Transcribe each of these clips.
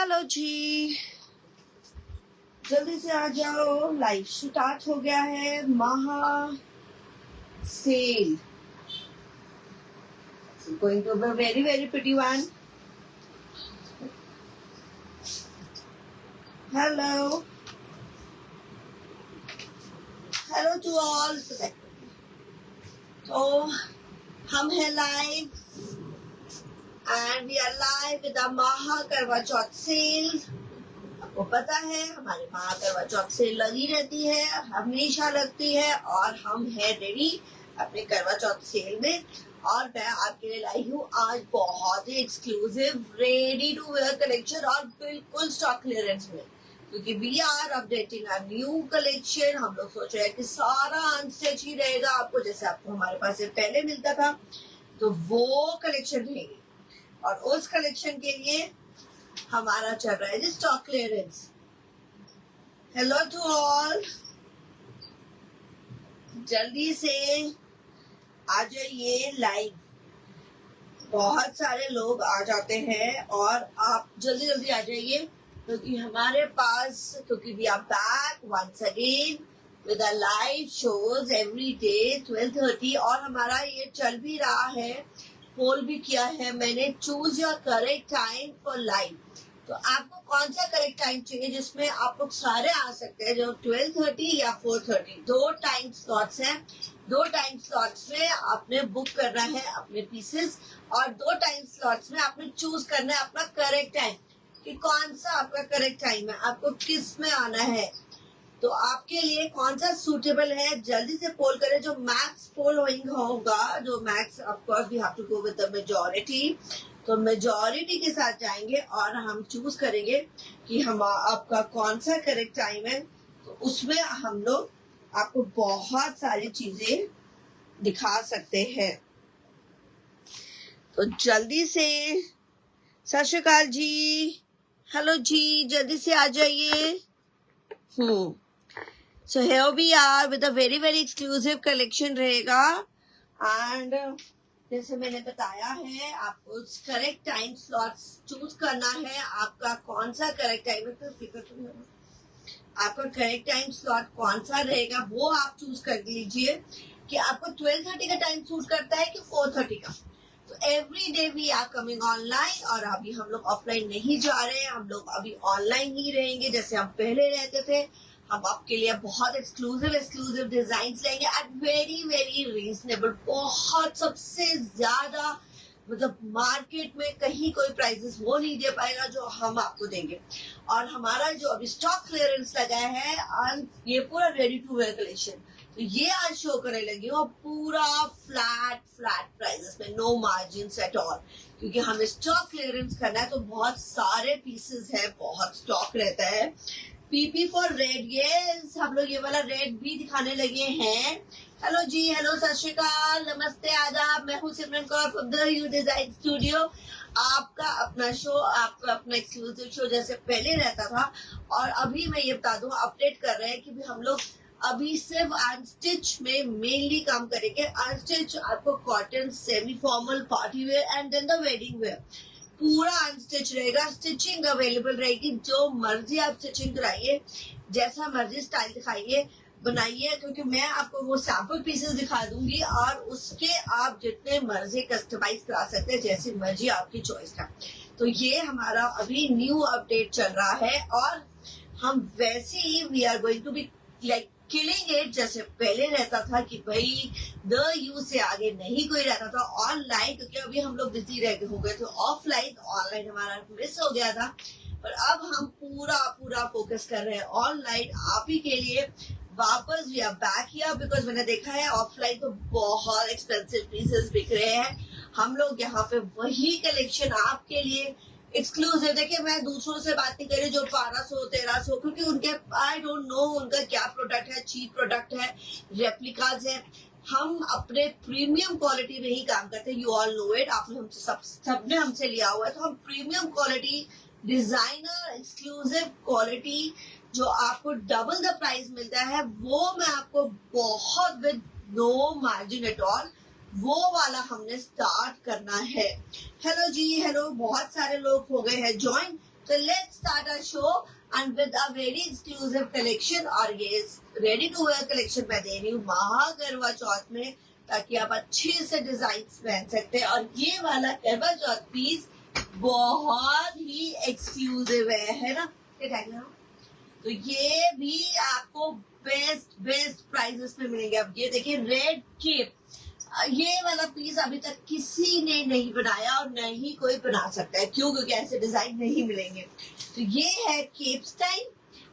Hello जी, जल्दी से आ जाओ, लाइव स्टार्ट हो गया है। Maha sale going to be very very pretty one. Hello hello to all. तो हम हैं live and we are live with the Maha Karva Chauth cell. आपको पता है हमारे महा करवा चौथ सेल लगी रहती है, हमेशा लगती है, और हम है रेडी अपने करवा चौथ सेल में। और मैं आपके लिए लाई हूँ आज बहुत ही exclusive ready to wear collection और बिल्कुल स्टॉक क्लियरेंस में, क्योंकि we are updating a new collection. हम लोग सोच रहे हैं कि सारा अनस्टिच ही रहेगा आपको, जैसे आपको हमारे पास से पहले मिलता था, तो वो कलेक्शन रहेगी। और उस कलेक्शन के लिए हमारा चल रहा है जी stock clearance. Hello to all, जल्दी से आ जाइए लाइव। बहुत सारे लोग आ जाते हैं और आप जल्दी जल्दी आ जाइए, क्योंकि हमारे पास, क्योंकि we are back once again with a live shows every day 12:30। और हमारा ये चल भी रहा है, पोल भी किया है मैंने, choose your correct time for live. तो आपको कौन सा करेक्ट टाइम चाहिए जिसमें आप लोग सारे आ सकते हैं, जो 12:30 या 4:30, दो टाइम स्लॉट्स हैं। दो टाइम स्लॉट्स में आपने बुक करना है अपने पीसेस, और दो टाइम स्लॉट्स में आपने चूज करना है अपना करेक्ट टाइम कि कौन सा आपका करेक्ट टाइम है, आपको किस में आना है, तो आपके लिए कौन सा सूटेबल है। जल्दी से पोल करें। जो मैक्स फॉलोइंग होगा, जो max, of course we have to go with the majority, तो मेजॉरिटी के साथ जाएंगे और हम चूज करेंगे कि हम आपका कौन सा करेक्ट टाइम है। तो उसमें हम लोग आपको बहुत सारी चीजें दिखा सकते हैं। तो जल्दी से, सत श्री अकाल जी, हेलो जी, जल्दी से आ जाइए। So here we are with a very very exclusive collection रहेगा। एंड जैसे मैंने बताया है, आपको करेक्ट टाइम स्लॉट्स चूज करना है। आपका कौन सा करेक्ट टाइम है, तो फिक्र तो नहीं, आपका करेक्ट टाइम स्लॉट कौन सा रहेगा वो आप चूज कर लीजिए कि आपको 12:30 का टाइम सूट करता है कि 4:30 का। तो every day we are coming online, और अभी हम लोग ऑफलाइन नहीं जा रहे हैं, हम लोग अभी ऑनलाइन ही रहेंगे जैसे हम पहले रहते थे। हम आपके लिए बहुत एक्सक्लूसिव डिजाइन लेंगे एट वेरी वेरी रीजनेबल, बहुत सबसे ज्यादा, मतलब मार्केट में कहीं कोई प्राइसेस वो नहीं दे पाएगा जो हम आपको देंगे। और हमारा जो अभी स्टॉक क्लियरेंस लगा है, ये पूरा रेडी टू वेयर कलेक्शन, तो ये आज शो करने लगी हूँ पूरा फ्लैट प्राइसेस में, नो मार्जिन एट ऑल, क्योंकि हमें स्टॉक क्लियरेंस करना है। तो बहुत सारे पीसेस है, बहुत स्टॉक रहता है। पीपी फॉर रेड, यस, हम लोग ये वाला रेड भी दिखाने लगे हैं। हेलो जी, हेलो, सत श्री अकाल, नमस्ते, आदाब। मैं हूँ Simran Kaur from the U design studio. आपका अपना शो, आपका अपना एक्सक्लूसिव शो जैसे पहले रहता था, और अभी मैं ये बता दूं, अपडेट कर रहे हैं कि हम लोग अभी सिर्फ अनस्टिच में मेनली काम करेंगे। अनस्टिच आपको cotton, semi formal, party wear and then the wedding wear, पूरा अनस्टिच रहेगा। स्टिचिंग अवेलेबल रहेगी, जो मर्जी आप स्टिचिंग कराइए, जैसा मर्जी स्टाइल दिखाइए, बनाइए, क्योंकि मैं आपको वो सैंपल पीसेस दिखा दूंगी और उसके आप जितने मर्जी कस्टमाइज करा सकते हैं, जैसी मर्जी आपकी चॉइस का। तो ये हमारा अभी न्यू अपडेट चल रहा है, और हम वैसे ही we are going to be like killing it, जैसे पहले रहता था कि भाई द यू से आगे नहीं कोई रहता था ऑनलाइन, क्योंकि अभी हम लोग बिजी रह हो गए थे ऑफलाइन, ऑनलाइन हमारा मिस हो गया था। पर अब हम पूरा फोकस कर रहे हैं ऑनलाइन आप ही के लिए वापस। We are back here because मैंने देखा है ऑफलाइन तो बहुत एक्सपेंसिव पीसेस बिक रहे हैं। हम लोग यहाँ पे वही कलेक्शन आपके लिए एक्सक्लूसिव, देखिए मैं दूसरों से बात नहीं कर रही जो 1200 1300, क्योंकि उनके आई डोंट नो उनका क्या प्रोडक्ट है, चीप प्रोडक्ट है, रेप्लिकाज है। हम अपने प्रीमियम क्वालिटी में ही काम करते हैं, यू ऑल नो इट, आपने हमसे सबने हमसे लिया हुआ है। तो हम premium quality, designer exclusive quality, जो आपको डबल द प्राइस मिलता है, वो मैं आपको बहुत with no margin at all, वो वाला हमने स्टार्ट करना है। हेलो जी, हेलो, बहुत सारे लोग हो गए हैं join, So let's start our show and with a very exclusive collection. और ये रेडी टू वेयर कलेक्शन मैं दे रही हूँ महागरवा चौथ में, ताकि आप अच्छे से डिजाइन पहन सकते हैं। और ये वाला करवा चौथ पीस बहुत ही एक्सक्लूसिव है ना? तो ये भी आपको बेस्ट प्राइसेस में मिलेंगे। अब ये देखिए रेड केप, ये वाला पीस अभी तक किसी ने नहीं बनाया और न ही कोई बना सकता है। क्यों? क्योंकि ऐसे डिजाइन नहीं मिलेंगे। तो ये है केप स्टाइल।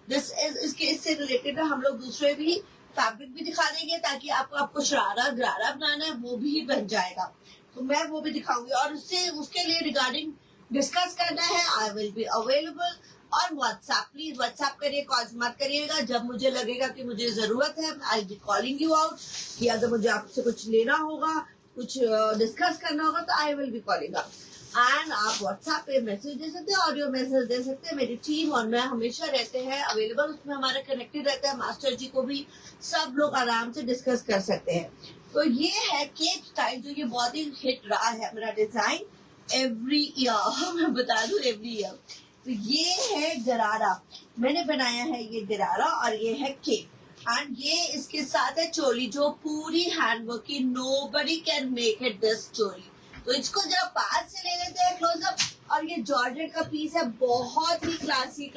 दिस इज इससे रिलेटेड हम लोग दूसरे भी फैब्रिक भी दिखा देंगे, ताकि आपको शरारा गरारा बनाना है वो भी बन जाएगा। तो मैं वो भी दिखाऊंगी और उसके लिए रिगार्डिंग डिस्कस करना है, आई विल बी अवेलेबल और व्हाट्सएप। प्लीज व्हाट्सएप करिए, कॉल मत करिएगा। जब मुझे लगेगा कि मुझे जरूरत है आई बी कॉलिंग यू आउट, कि अगर मुझे आपसे कुछ लेना होगा, कुछ डिस्कस करना होगा तो I will be calling out. And आप व्हाट्सएप पे मैसेज दे सकते हैं, ऑडियो मैसेज दे सकते हैं। मेरी टीम और मैं हमेशा रहते हैं अवेलेबल, उसमें हमारे कनेक्टेड रहते हैं। मास्टर जी को भी सब लोग आराम से डिस्कस कर सकते हैं। तो ये है केप स्टाइल, जो ये बहुत ही हिट रहा है मेरा डिजाइन एवरी ईयर। मैं बता दूं एवरी ईयर। तो ये है गरारा, मैंने बनाया है ये गरारा, और ये है केप। एंड ये इसके साथ है चोली, जो पूरी हैंडवर्क की, nobody can make it this चोली। तो इसको जरा पास से ले लेते हैं क्लोजअप। और ये जॉर्जेट का पीस है, बहुत ही क्लासी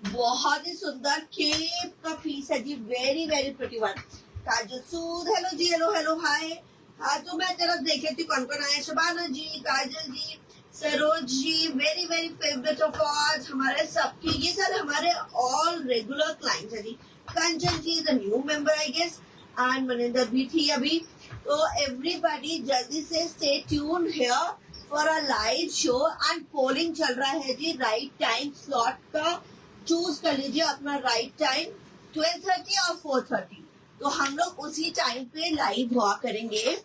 बहुत ही सुंदर केप का पीस है जी। Very pretty one. Kajal Sood, hello जी, हेलो हाय। हाँ, तो मैं तरफ देखे थी कौन कौन आए। Shabana ji, Kajal ji, Saroj ji, very favourite of all हमारे सबकी। ये सर हमारे ऑल रेगुलर क्लाइंट्स है जी। Kanchan ji is a new member I guess, and Maninder भी थी अभी। तो एवरीबॉडी जल्दी से stay tuned here for a live show. And polling चल रहा है जी, राइट टाइम स्लॉट का चूज कर लीजिए अपना राइट टाइम, 12:30 और 4:30। तो हम लोग उसी टाइम पे लाइव हुआ करेंगे।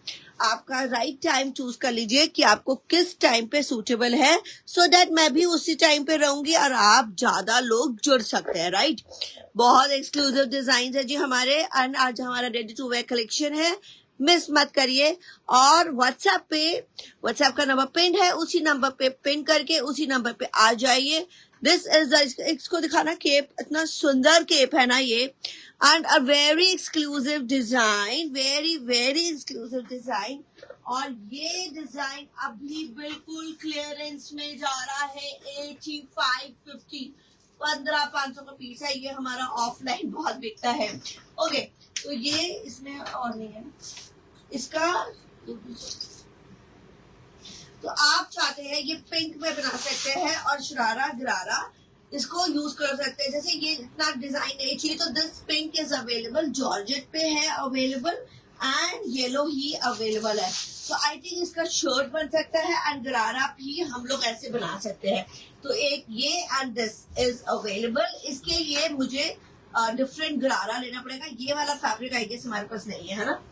आपका राइट टाइम चूज कर लीजिए कि आपको किस टाइम पे सूटेबल है, सो दैट मैं भी उसी टाइम पे रहूंगी और आप ज्यादा लोग जुड़ सकते हैं, राइट? बहुत एक्सक्लूसिव डिजाइन है जी हमारे। एंड आज हमारा रेडी टू वेयर कलेक्शन है, मिस मत करिए। और व्हाट्सएप का नंबर पिन है, उसी नंबर पे पिन करके उसी नंबर पे आ जाइए। दिस इज इसको दिखाना, केप इतना सुंदर केप है ना ये। And a very exclusive design, very exclusive design. और ये डिजाइन अभी बिल्कुल क्लियरेंस में जा रहा है, 8550, 1500 का पीस है। ये हमारा ऑफलाइन बहुत बिकता है। ओके, तो ये इसमें और नहीं है इसका। तो आप चाहते हैं ये पिंक में बना सकते हैं और शरारा गरारा इसको यूज कर सकते हैं। जैसे ये इतना डिजाइन नहीं चाहिए तो this pink is available, georgette पे है available, and yellow he available है। तो आई थिंक इसका शर्ट बन सकता है एंड गरारा भी हम लोग ऐसे बना सकते हैं। तो एक ये एंड दिस इज अवेलेबल। इसके लिए मुझे डिफरेंट गरारा लेना पड़ेगा। ये वाला फैब्रिक आई गेस हमारे पास नहीं है ना,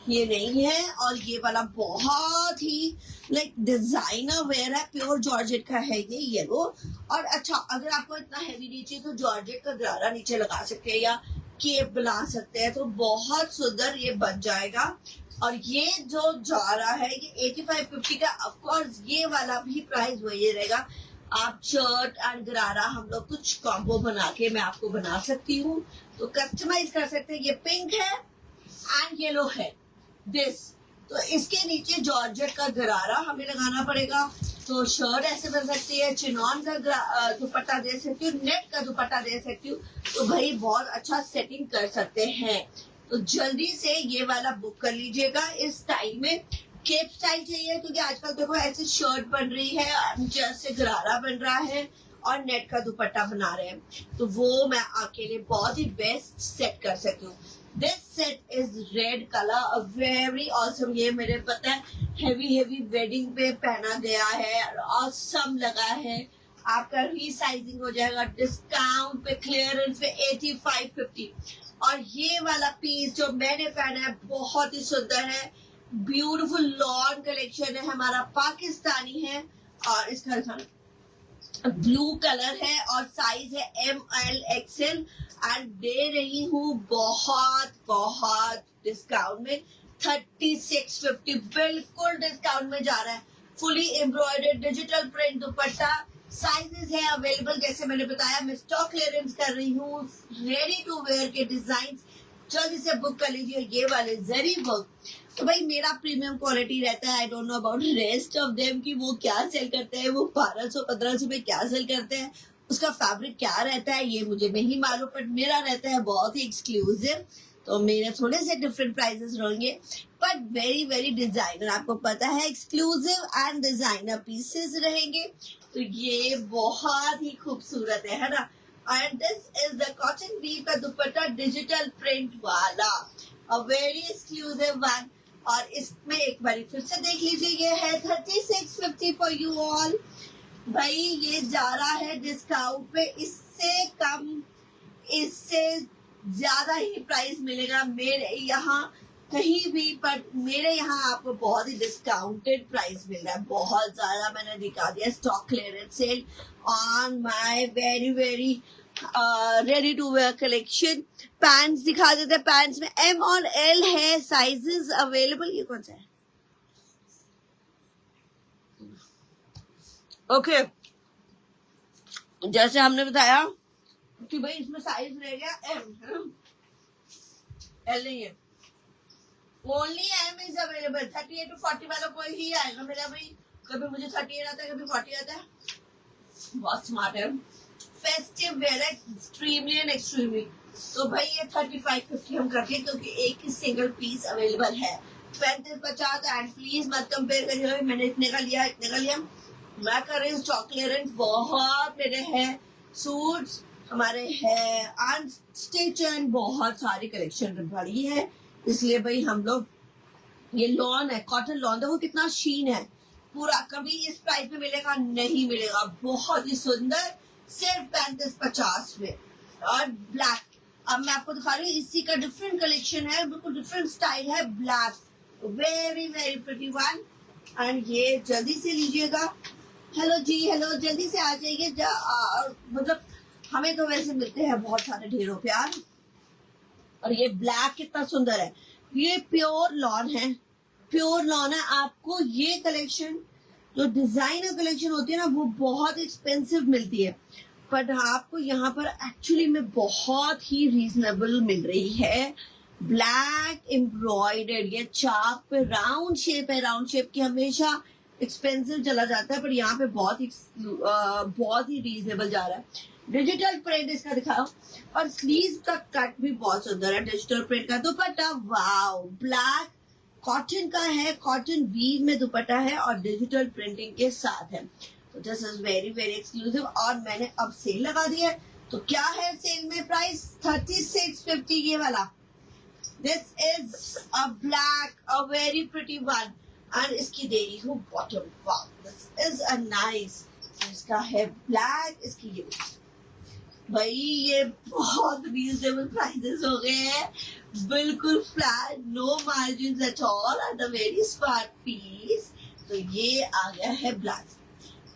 ये नहीं है। और ये वाला बहुत ही लाइक डिजाइनर वेयर है, प्योर जॉर्जेट का है ये येलो। और अच्छा, अगर आपको इतना हैवी नहीं चाहिए तो जॉर्जेट का गरारा नीचे लगा सकते हैं या केप बना सकते हैं, तो बहुत सुंदर ये बन जाएगा। और ये जो जा रहा है ये 8550 का। ऑफ कोर्स ये वाला भी प्राइस वही रहेगा। आप शर्ट एंड गरारा हम लोग कुछ कॉम्बो बना के मैं आपको बना सकती हूँ, तो कस्टमाइज कर सकते हैं। ये पिंक है एंड येलो है दिस। तो इसके नीचे जॉर्जेट का गरारा हमें लगाना पड़ेगा। तो शर्ट ऐसे बन सकती है, चिनॉन का दुपट्टा दे सकती हूँ, नेट का दुपट्टा दे सकती हूँ। तो भाई बहुत अच्छा सेटिंग कर सकते हैं। तो जल्दी से ये वाला बुक कर लीजिएगा। इस टाइम में केप स्टाइल चाहिए, क्योंकि आजकल देखो ऐसे शर्ट बन रही है, जैसे गरारा बन रहा है और नेट का दुपट्टा बना रहे हैं, तो वो मैं आपके लिए बहुत ही बेस्ट सेट कर सकती हूँ। This set is red colour, very awesome. ये मेरे पता है हेवी वेडिंग पे पहना गया है, ऑसम लगा है। आपका रीसाइजिंग हो जाएगा डिस्काउंट पे, क्लियरेंस पे 8550। और ये वाला पीस जो मैंने पहना है बहुत ही सुंदर है, ब्यूटीफुल लॉन कलेक्शन है हमारा, पाकिस्तानी है। और इसका ब्लू कलर है और साइज है ML XL। एंड दे रही हूँ बहुत डिस्काउंट में, 3650, बिल्कुल डिस्काउंट में जा रहा है। फुली एम्ब्रॉयडर्ड डिजिटल प्रिंट दुपट्टा। साइजेस है अवेलेबल, जैसे मैंने बताया मैं स्टॉक क्लियरेंस कर रही हूँ। रेडी टू वेयर के डिजाइन जल्दी से बुक कर लीजिए। ये वाले जरी वर्क तो भाई मेरा प्रीमियम क्वालिटी रहता है। I don't know about rest of them कि वो क्या सेल करते हैं, वो 1200-1500 में क्या सेल करते हैं, उसका फैब्रिक क्या रहता है ये मुझे नहीं मालूम, बट मेरा रहता है बहुत ही एक्सक्लूसिव। तो मेरे थोड़े से डिफरेंट प्राइसेस रहेंगे, बट वेरी वेरी डिजाइनर। आपको पता है एक्सक्लूसिव एंड डिजाइनर पीसेस रहेंगे। तो ये बहुत ही खूबसूरत है ना। And this is the cotton weave का दुपट्टा डिजिटल प्रिंट वाला, अ वेरी एक्सक्लूसिव वन। और इसमें एक बार फिर से देख लीजिए, ये है 3650 फॉर यू ऑल। भाई ये जा रहा है डिस्काउंट पे, इससे कम इससे ज्यादा ही प्राइस मिलेगा मेरे यहाँ कहीं भी, पर मेरे यहाँ आपको बहुत ही डिस्काउंटेड प्राइस मिल रहा है। बहुत ज्यादा मैंने दिखा दिया stock clearance sale on my very very ready to wear collection. Pants दिखा देते हैं। पैंट्स में एम और एल है साइजेस अवेलेबल। ये कौन सा है? ओके जैसे हमने बताया कि भाई इसमें साइज रह गया एम, एल नहीं है, only M is available. 38 to 40 वाला कोई ही आएगा मेरा भाई। कभी मुझे 38 आता है, कभी 40 आता है। बहुत स्मार्ट है। फेस्टिव वेयर है, एक्सट्रीमली एंड एक्सट्रीमली। तो भाई ये 3550 हम करते हैं क्योंकि एक ही सिंगल पीस अवेलेबल है। 3550 एंड प्लीज मत कंपेयर करिए मैंने इतने का लिया इतने का लिया। मैं कर रही हूँ स्टॉक क्लियरेंस। बहुत मेरे हैं सूट्स, हमारे है अनस्टिच एंड बहुत सारी कलेक्शन बड़ी है, इसलिए भाई हम लोग ये लॉन है, कॉटन लॉन, देखो कितना शीन है पूरा। कभी इस प्राइस में मिलेगा नहीं मिलेगा। बहुत ही सुंदर, सिर्फ 3550 में। और ब्लैक, अब मैं आपको दिखा रही हूँ इसी का डिफरेंट कलेक्शन है, बिल्कुल डिफरेंट स्टाइल है। Black very very pretty one. And ये जल्दी से लीजिएगा। हेलो जी, हेलो, जल्दी से आ जाइए। मतलब हमें तो वैसे मिलते हैं बहुत सारे ढेरों प्यार। और ये ब्लैक कितना सुंदर है। ये प्योर लॉन है, प्योर लॉन है। आपको ये कलेक्शन जो डिजाइनर कलेक्शन होती है ना वो बहुत एक्सपेंसिव मिलती है, बट आपको यहाँ पर एक्चुअली में बहुत ही रीजनेबल मिल रही है। ब्लैक एम्ब्रॉयडर्ड, ये चाप पे राउंड शेप है। राउंड शेप की हमेशा एक्सपेंसिव चला जाता है, पर यहाँ पे बहुत ही रीजनेबल जा रहा है। डिजिटल प्रिंट इसका दिखाओ। और स्लीव का कट भी बहुत सुंदर है। डिजिटल प्रिंट का दुपट्टा, वाओ, ब्लैक कॉटन का है, कॉटन वीव में दुपट्टा है और डिजिटल प्रिंटिंग के साथ है। तो this is very very exclusive. और मैंने अब सेल लगा दिया है, तो क्या है सेल में प्राइस? 3650 ये वाला। This is a black, a very pretty one. And इसकी दे रही हूँ bottom, wow, this is a nice. इसका है ब्लैक, इसकी ये भाई ये बहुत रीजनेबल प्राइसेस हो गए हैं, बिल्कुल flat, no margin at all and a very smart piece. तो ये आ गया है ब्लैक।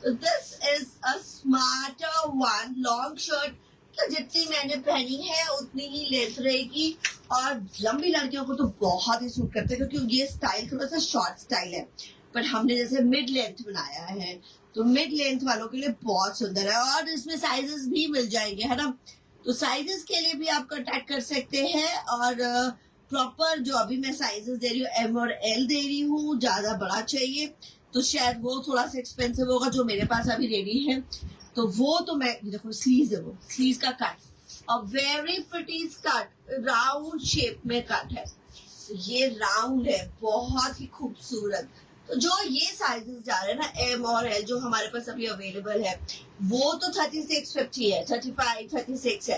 तो this is a smarter one long shirt. तो जितनी मैंने पहनी है उतनी ही लेंथ रहेगी, और लंबी लड़कियों को तो बहुत ही सूट करते हैं क्योंकि ये स्टाइल थोड़ा सा शॉर्ट स्टाइल है, पर हमने जैसे मिड लेंथ बनाया है तो मिड लेंथ वालों के लिए बहुत सुंदर है। और इसमें साइजेस भी मिल जाएंगे, है ना। तो साइजेस के लिए भी आप कांटेक्ट कर सकते हैं। और प्रॉपर जो अभी मैं साइजेस दे रही हूँ एम और एल दे रही हूँ। ज्यादा बड़ा चाहिए तो शायद वो थोड़ा सा एक्सपेंसिव होगा, जो मेरे पास अभी रेडी है। तो वो तो मैं देखो स्लीव्स है, वो स्लीव्स का cut, a very pretty cut, round shape में कट है। ये राउंड है, बहुत ही खूबसूरत। तो जो ये साइजेस जा रहे हैं ना एम और एल जो हमारे पास अभी अवेलेबल है, वो तो 3650 है, 35, 36 है।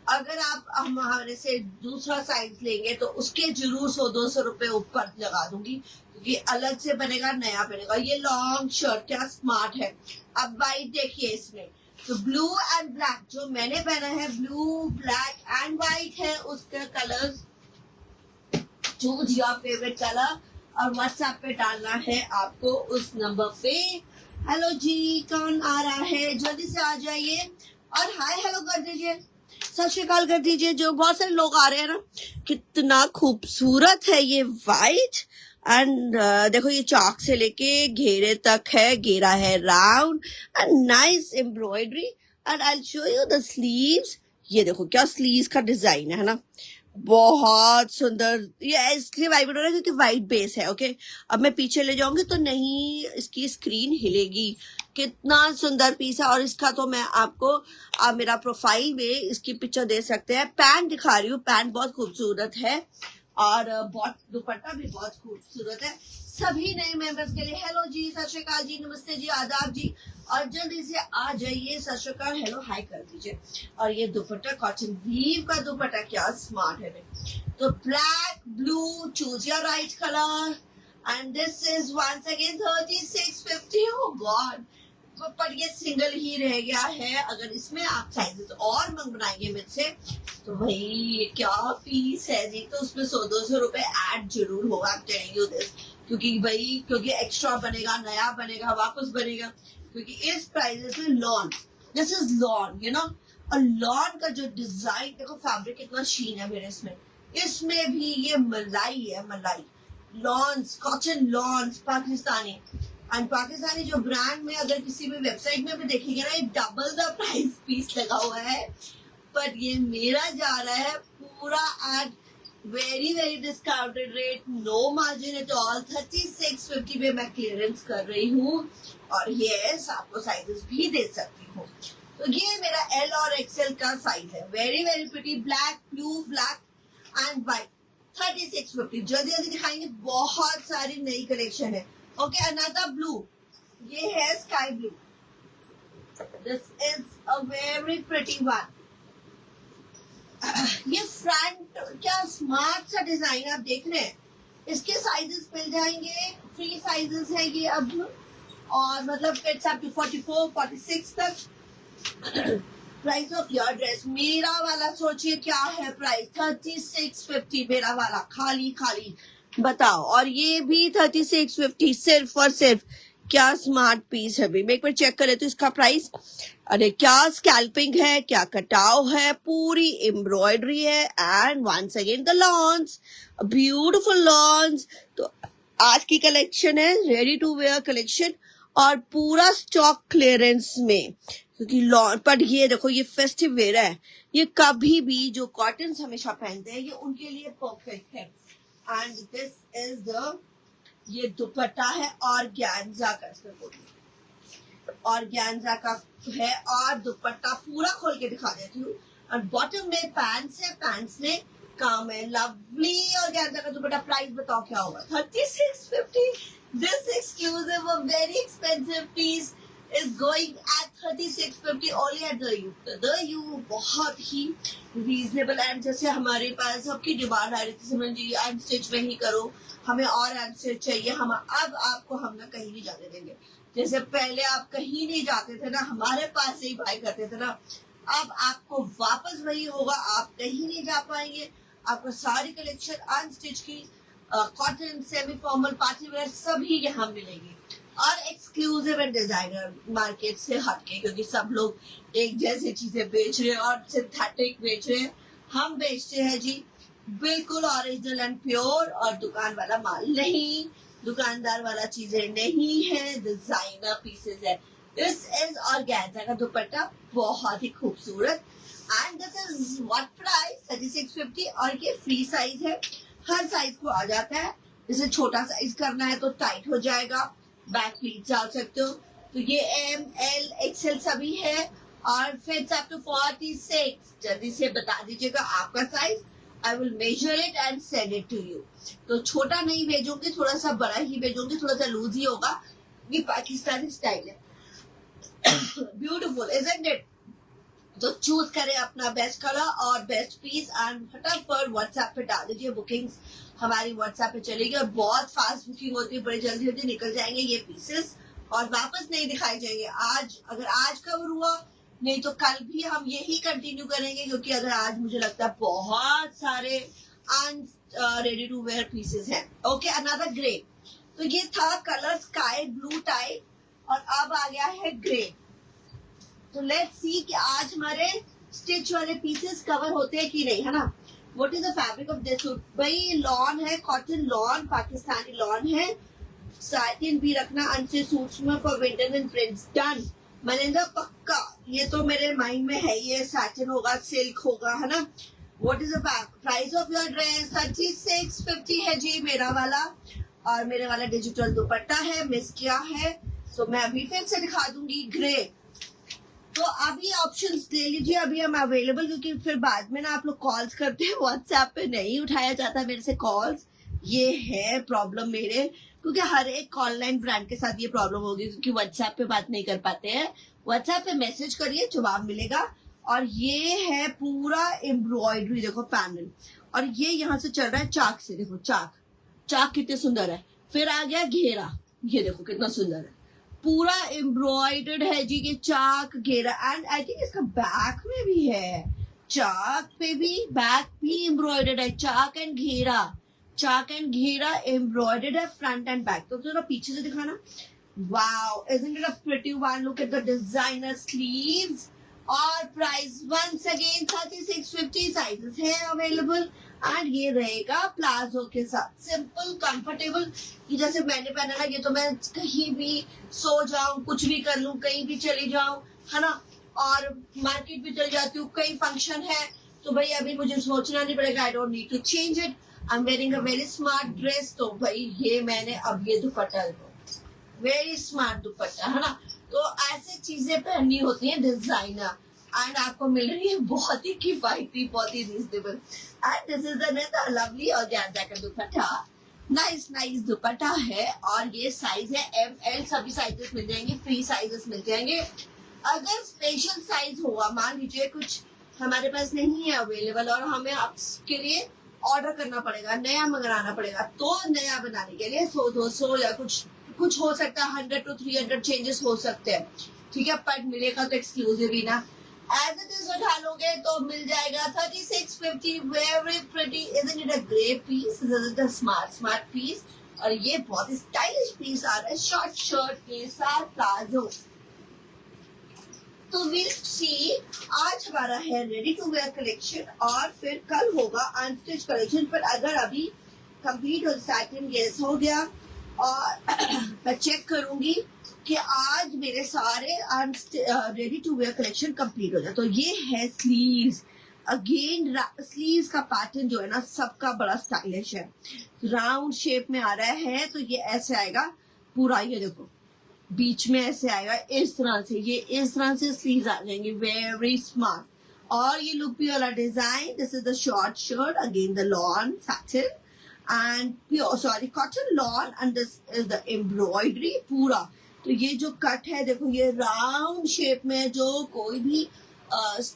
अगर आप हमारे से दूसरा साइज लेंगे तो उसके जरूर 100-200 रुपए ऊपर लगा दूंगी, क्योंकि अलग से बनेगा, नया बनेगा। ये लॉन्ग शर्ट क्या स्मार्ट है। अब वाइट देखिए इसमें, तो ब्लू एंड ब्लैक जो मैंने पहना है, ब्लू ब्लैक एंड व्हाइट है। उसके colours choose your favourite colour और व्हाट्सएप पे डालना है आपको उस नंबर पे। हेलो जी, कौन आ रहा है? जल्दी से आ जाइए और हाय हेलो कर दीजिए, सत श्री अकाल कर दीजिए। जो बहुत सारे लोग आ रहे हैं ना, कितना खूबसूरत है ये व्हाइट एंड देखो ये चौक से लेके घेरे तक है, घेरा है round and nice embroidery. And I show you the sleeves. ये देखो क्या स्लीव्स का डिजाइन है ना, बहुत सुंदर। ये इसलिए वाइब्रेट हो रहा है क्योंकि वाइट बेस है। ओके, अब मैं पीछे ले जाऊंगी तो नहीं इसकी स्क्रीन हिलेगी। कितना सुंदर पीस है। और इसका तो मैं आपको आप मेरा प्रोफाइल में इसकी पिक्चर दे सकते हैं। पैंट दिखा रही हूँ, पैंट बहुत खूबसूरत है और बहुत दुपट्टा भी बहुत खूबसूरत है। सभी नए मेंबर्स के लिए हेलो जी, सत श्री अकाल जी, नमस्ते जी, आदाब जी, और जल्दी से आ जाइए, सत श्री अकाल, हेलो हाय कर दीजिए। और ये दुपट्टा कॉटन वीव का दुपट्टा, क्या स्मार्ट है भाई। तो black blue, choose your right colour and this is once again 3650। Oh God, पर ये सिंगल ही रह गया है। अगर इसमें आप साइजेस और मंगवाएंगे मुझसे तो भाई ये क्या पीस है जी, तो उसमें 100-200 रुपए ऐड जरूर होगा। आप टेलिंग यू दिस, क्योंकि एक्स्ट्रा बनेगा, नया बनेगा, वापस बनेगा, क्योंकि इस प्राइस में lawn, this is lawn, you know. और लॉन का जो डिजाइन देखो, फैब्रिक कितना शीन है मेरे इसमें भी ये मलाई है, मलाई lawns, cotton lawns Pakistani. And Pakistani जो ब्रांड में अगर किसी भी वेबसाइट में भी देखेंगे ना, ये डबल द प्राइस पीस लगा हुआ है, पर ये मेरा जा रहा है पूरा at very very discounted rate, no margin at all. 3650 में मैं क्लियरेंस कर रही हूँ। और ये आपको साइजेस भी दे सकती हूँ। तो ये मेरा एल और एक्सएल का साइज है। Very very pretty, black blue, black and white, 3650। जल्दी जल्दी दिखाएंगे, बहुत सारी नई कलेक्शन है। ओके, अनदर ब्लू, ये है sky blue, this is a very pretty one. ये फ्रंट क्या स्मार्ट सा डिजाइन आप देख रहे हैं। इसके साइजेस मिल जाएंगे, फ्री साइजेस है ये अब, और मतलब फिट्स अप टू 44, 46 तक। प्राइस ऑफ योर ड्रेस, मेरा वाला सोचिए क्या है प्राइस, 3650 मेरा वाला, खाली खाली बताओ। और ये भी 3650 सिर्फ और सिर्फ। क्या स्मार्ट पीस है भाई, मैं एक बार चेक करे तो इसका प्राइस। अरे क्या स्कैल्पिंग है, क्या कटाव है, पूरी एम्ब्रॉयडरी है and once again the lawns, beautiful lawns. तो आज की कलेक्शन है रेडी टू वेयर कलेक्शन और पूरा स्टॉक क्लियरेंस में, क्योंकि लॉन पर ये देखो ये फेस्टिव वेयर है। ये कभी भी जो कॉटन हमेशा पहनते हैं ये उनके लिए परफेक्ट है। एंड दिस इज द, ये दुपट्टा है ऑर्गेन्जा का, ऑर्गेन्जा का है और दुपट्टा पूरा खोल के दिखा देती हूँ। और बॉटम में पैंट्स है, पैंट्स में काम है, लवली ऑर्गेन्जा का दुपट्टा। प्राइस बताओ क्या होगा, 3650। दिस एक्सक्लूसिव और very expensive piece is going at 3650 only at the you बहुत ही रीजनेबल। एंड जैसे हमारे पास सबकी डिमांड आ रही थी सिमरन जी अनस्टिच में ही करो, हमें और अनस्टिच चाहिए, हम अब आपको हम ना कहीं नहीं जाने देंगे। जैसे पहले आप कहीं नहीं जाते थे ना, हमारे पास से ही बाय करते थे ना, अब आपको वापस वही होगा, आप कहीं नहीं जा पाएंगे। आपको सारी कलेक्शन अनस्टिच की, cotton, semi formal, party where सभी यहाँ मिलेगी। और एक्सक्लूसिव एंड डिजाइनर मार्केट से हटके, क्योंकि सब लोग एक जैसी चीजें बेच रहे हैं और सिंथेटिक बेच रहे हैं। हम बेचते हैं जी बिल्कुल ओरिजिनल एंड प्योर, और दुकान वाला माल नहीं, दुकानदार वाला चीजें नहीं है, डिजाइनर पीसेस है। दिस इज ऑर्गेन्जा का दुपट्टा, बहुत ही खूबसूरत। And this is what price, 3650। और ये फ्री साइज है, हर साइज को आ जाता है। जैसे छोटा साइज करना है तो टाइट हो जाएगा, बैक प्लीट डाल सकते हो। तो ये एम एल एक्सएल सभी है और फिट्स अप टू 46। जल्दी से बता दीजिएगा आपका size, I will measure it and send it to you. तो छोटा नहीं भेजूंगी, थोड़ा सा बड़ा ही भेजूंगी, थोड़ा सा लूज ही होगा, ये पाकिस्तानी स्टाइल है। Beautiful isn't it. तो चूज करें अपना बेस्ट कलर और बेस्ट पीस एंड फटाफट व्हाट्सएप पे डाल दीजिए। बुकिंग्स हमारी व्हाट्सएप पे चलेगी और बहुत फास्ट बुकिंग होती है, बड़ी जल्दी जल्दी निकल जाएंगे ये पीसेस और वापस नहीं दिखाई जाएंगे। आज अगर आज कवर हुआ, नहीं तो कल भी हम यही कंटिन्यू करेंगे, क्योंकि अगर आज मुझे लगता है बहुत सारे रेडी टू वेयर पीसेस हैं। Okay, another grey. तो ये था कलर स्काई ब्लू टाइप और अब आ गया है ग्रे। तो लेट्स सी कि आज हमारे स्टिच वाले पीसेस कवर होते हैं कि नहीं, है ना। What is the fabric of this suit? भाई लॉन है, कॉटन लॉन, पाकिस्तानी लॉन है। सैटिन भी रखना अनसे सूट्स में for winter and prints. Done Maninder, पक्का। ये तो मेरे माइंड में है, ये सैटिन होगा, सिल्क होगा, है ना। What is the price of your dress? 3650 है जी मेरा वाला, और मेरे वाला डिजिटल दुपट्टा है, मिस किया है। सो मैं अभी फिर से दिखा दूंगी ग्रे। तो अभी ऑप्शंस ले लीजिए, अभी हम अवेलेबल, क्योंकि फिर बाद में ना आप लोग कॉल्स करते हैं, व्हाट्सएप पे नहीं उठाया जाता मेरे से कॉल्स। ये है प्रॉब्लम मेरे, क्योंकि हर एक ऑनलाइन ब्रांड के साथ ये प्रॉब्लम होगी, क्योंकि व्हाट्सएप पे बात नहीं कर पाते हैं। व्हाट्सएप पे मैसेज करिए, जवाब मिलेगा। और ये है पूरा एम्ब्रॉयडरी, देखो पैनल, और ये यहाँ से चल रहा है चाक से, देखो चाक, चाक कितने सुंदर है। फिर आ गया घेरा, ये देखो कितना सुंदर है, पूरा एम्ब्रॉयडर्ड है जी, ये चाक घेरा। एंड आई थिंक इसका बैक में भी है, चाक पे भी, बैक भी एम्ब्रॉयडर्ड है, चाक एंड घेरा, चाक एंड घेरा एम्ब्रॉयडर्ड है फ्रंट एंड बैक। तो थोड़ा पीछे से दिखाना। Wow, isn't it a pretty one? Look at the designer sleeves. और प्राइस वंस अगेन 3650, साइजेस है अवेलेबल। एंड ये रहेगा प्लाजो के साथ, सिंपल कंफर्टेबल। ये जैसे मैंने पहना ना, ये तो मैं कहीं भी सो जाऊं, कुछ भी कर लूं, कहीं भी चली जाऊं, है ना, और मार्केट भी चली जाती हूँ, कहीं फंक्शन है तो भाई अभी मुझे सोचना नहीं पड़ेगा, I don't need to change it. I am wearing a very smart dress. तो भाई ये मैंने अब ये दुपट्टा, वेरी स्मार्ट दुपट्टा, है ना। तो ऐसे चीजें पहननी होती है डिजाइनर, एंड आपको मिल रही है बहुत ही किफायती, बहुत ही reasonable. And this is another lovely organza का दुपट्टा, नाइस नाइस दुपट्टा है। और ये साइज है एम एल, सभी साइजेस मिल जाएंगे, फ्री साइजेस मिल जाएंगे। अगर स्पेशल साइज होगा, मान लीजिए कुछ हमारे पास नहीं है अवेलेबल और हमें आपके लिए ऑर्डर करना पड़ेगा, नया मंगाना पड़ेगा, तो नया बनाने के लिए 100-200 या कुछ हो सकता है, 100 to 300 चेंजेस हो सकते हैं, ठीक है। पर मिलेगा तो एक्सक्लूसिव ही ना। एज इट इज उठा लोगे तो मिल जाएगा 3650, very pretty, isn't it a grey piece, isn't it a smart piece. और ये बहुत ही स्टाइलिश पीस आ रहा है शॉर्ट शर्ट के साथ प्लाजो। तो विल सी, आज हमारा है रेडी टू वेयर कलेक्शन, और फिर कल होगा अनस्टिच कलेक्शन। पर अगर अभी कंप्लीट हो सैटिन, यस हो गया, और मैं चेक करूंगी कि आज मेरे सारे ready to wear collection complete हो जाए। तो ये है स्लीव्स, अगेन स्लीव्स का पैटर्न जो है ना सबका बड़ा स्टाइलिश है, राउंड शेप में आ रहा है। तो ये ऐसे आएगा पूरा, ये देखो बीच में ऐसे आएगा, इस तरह से, ये इस तरह से स्लीव्स आ जाएंगे, वेरी स्मार्ट। और ये लुपी वाला design, this is the short shirt, again the lawn satin and pure, sorry, cotton lawn, and this is the embroidery पूरा। तो ये जो कट है देखो, ये राउंड शेप में, जो कोई भी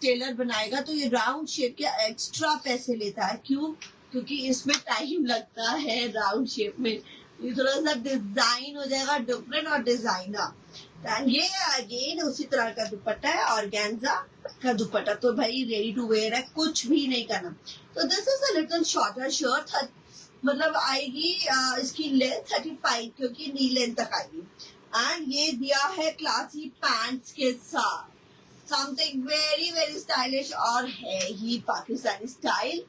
टेलर बनाएगा तो ये राउंड शेप के एक्स्ट्रा पैसे लेता है। क्यों? क्योंकि इसमें टाइम लगता है राउंड शेप में, ये थोड़ा सा डिजाइन हो जाएगा डिफरेंट और डिजाइनर। ये अगेन उसी तरह का दुपट्टा है, ऑर्गेन्जा का दुपट्टा। तो भाई रेडी टू वेयर है, कुछ भी नहीं करना। तो this is a little shorter shirt, मतलब आएगी इसकी लेंथ 35, क्योंकि नी लेंथ तक आएगी। एंड ये दिया है क्लासी पैंट्स के साथ, समथिंग वेरी वेरी स्टाइलिश, और है ही पाकिस्तानी स्टाइल,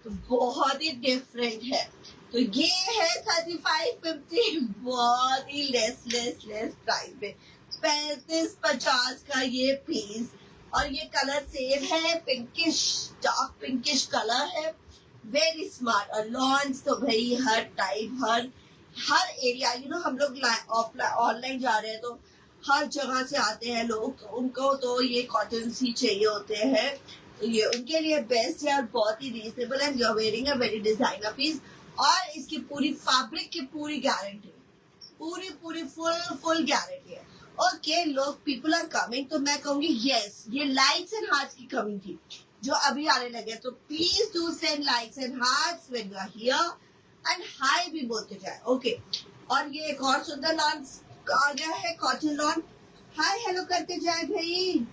तो बहुत ही डिफरेंट है। तो ये है 3550, बहुत ही लेस प्राइस में, 3550 का ये पीस। और ये कलर सेम है, पिंकिश, डार्क पिंकिश कलर है, वेरी स्मार्ट। और लॉन्स तो भाई हर टाइप, हर एरिया, यू नो, हम लोग ऑनलाइन जा रहे हैं तो हर जगह से आते हैं लोग, तो उनको तो ये कॉटन ही चाहिए होते हैं, तो ये उनके लिए बेस्ट है और बहुत ही reasonable. And you are wearing a very designer piece, और इसकी पूरी फैब्रिक की पूरी गारंटी, पूरी फुल गारंटी है। ओके लोग, पीपल आर कमिंग, तो मैं कहूंगी यस, ये लाइक्स एंड हार्ट्स की कमी थी जो अभी आने लगे, तो please do send likes and hearts when you are here, and hi भी बोलते जाए। ओके, और ये एक और सुंदर लॉन आ गया है, कॉटन लॉन, हाय हेलो करते जाए भाई।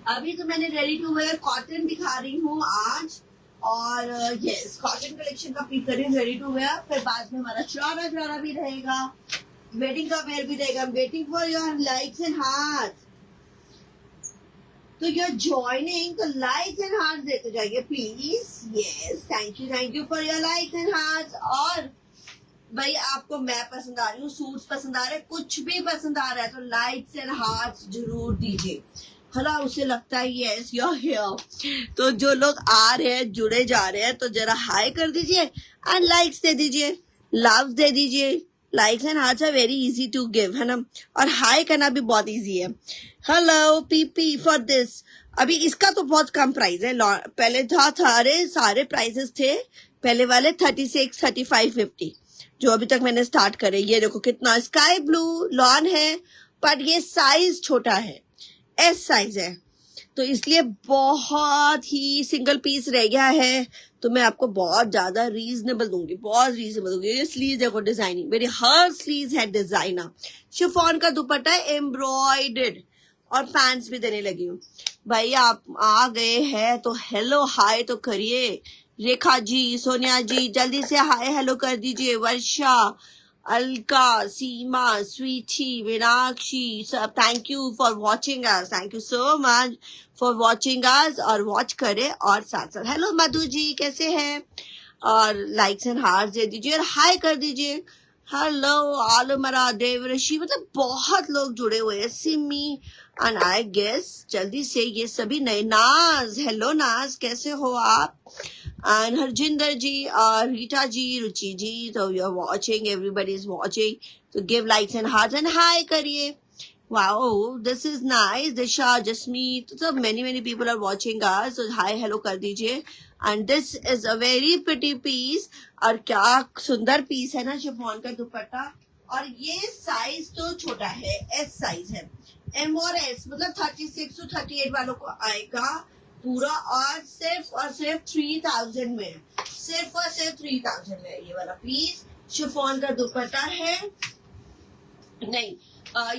अभी तो मैंने रेडी टू वेयर कॉटन दिखा रही हूँ आज, और यस कॉटन कलेक्शन का पिक करें रेडी टू वेयर। फिर बाद में हमारा शरारा भी रहेगा, वेडिंग का वेयर भी रहेगा। Waiting for your likes and hearts. तो यू आर ज्वाइनिंग, तो लाइक्स एंड हार्ट देते जाइए please. Yes, thank you for your likes and heart. और भाई आपको मैं पसंद आ रही हूँ, सूट्स पसंद आ रहे हैं, कुछ भी पसंद आ रहा है तो लाइक्स एंड हार्ट्स जरूर दीजिए. हला उसे लगता है यस यू आर हियर. तो जो लोग आ रहे हैं, जुड़े जा रहे हैं, तो जरा हाई कर दीजिए एंड लाइक्स दे दीजिए, लव दे दीजिए. Likes and hearts are very easy to give, है ना. और हाई करना भी बहुत इजी है. Hello PP for this. अभी इसका तो बहुत कम प्राइस है. पहले था सारे प्राइसेस थे पहले वाले 36, 35, 50 जो अभी तक मैंने स्टार्ट करे. ये देखो कितना स्काई ब्लू लॉन है, पर ये साइज छोटा है, एस साइज है, तो इसलिए बहुत ही सिंगल पीस रह गया है. तो मैं आपको बहुत ज्यादा रीजनेबल दूंगी, बहुत रीजनेबल दूंगी. ये स्लीव देखो डिजाइनिंग, मेरी हर स्लीव है डिजाइनर. शिफॉन का दुपट्टा है एम्ब्रॉयडर्ड और पैंट्स भी देने लगी हूँ. भाई आप आ गए हैं तो हेलो हाय तो करिए. रेखा जी, सोनिया जी, जल्दी से हाय हेलो कर दीजिए. वर्षा, अलका, सीमा, स्वीटी, मीनाक्षी, सब thank you for watching us. Thank you so much for watching us. और वॉच करें और साथ साथ हेलो मधु जी कैसे हैं, और लाइक्स एंड हार्ट दे दीजिए और हाय कर दीजिए. हेलो आलमरा, देवऋषि, मतलब बहुत लोग जुड़े हुए हैं. सिमी एंड आई गेस जल्दी से ये सभी नए. नाज, हेलो नाज कैसे हो आप. एंड हरजिंदर जी और रीटा जी, रुचि जी, तो you are watching, everybody is watching, तो give likes and hearts and hi करिए. Wow, this is nice. Disha, Jasmeet, so many people are watching us. So hi, hello कर दीजिए. And this is a very pretty piece. और क्या सुंदर piece है ना chiffon का दुपट्टा. और ये साइज तो छोटा है, एस साइज है. एम और एस मतलब 36 to 38 वालों को आएगा पूरा. और सिर्फ 3000 में, सिर्फ और सिर्फ 3000 में ये वाला पीस. शिफॉन का दुपट्टा है. नहीं,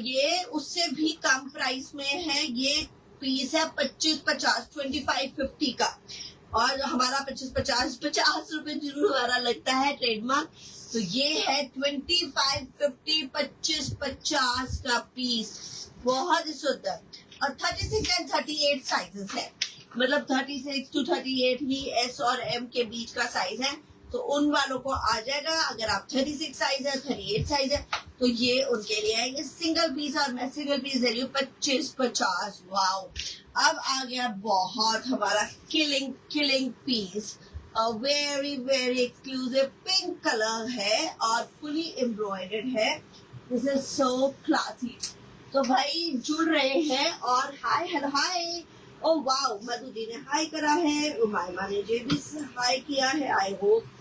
ये उससे भी कम प्राइस में है. ये पीस है 25, 50, 25, 50 का. और हमारा 25, 50 रुपए जरूर हमारा लगता है ट्रेडमार्क. तो ये है 25, 50, 25, 50 का पीस. बहुत ही सुंदर. और 36 एंड 38 साइजेस है, मतलब 36 to 38 ही एस और एम के बीच का साइज है. तो उन वालों को आ जाएगा. अगर आप 36 साइज है, 38 साइज है, तो ये उनके लिए है. ये सिंगल पीस, और मैं सिंगल पीस दे रही हूँ 25, 50. वाओ, अब आ गया बहुत हमारा killing piece. Very exclusive pink colour है और फुली एम्ब्रॉयडर्ड है. This is so classy. तो भाई जुड़ रहे हैं और hi hello hi. Oh wow, मधु दी ने हाय करा है, उमायमा ने जे भी हाय किया है. आई होप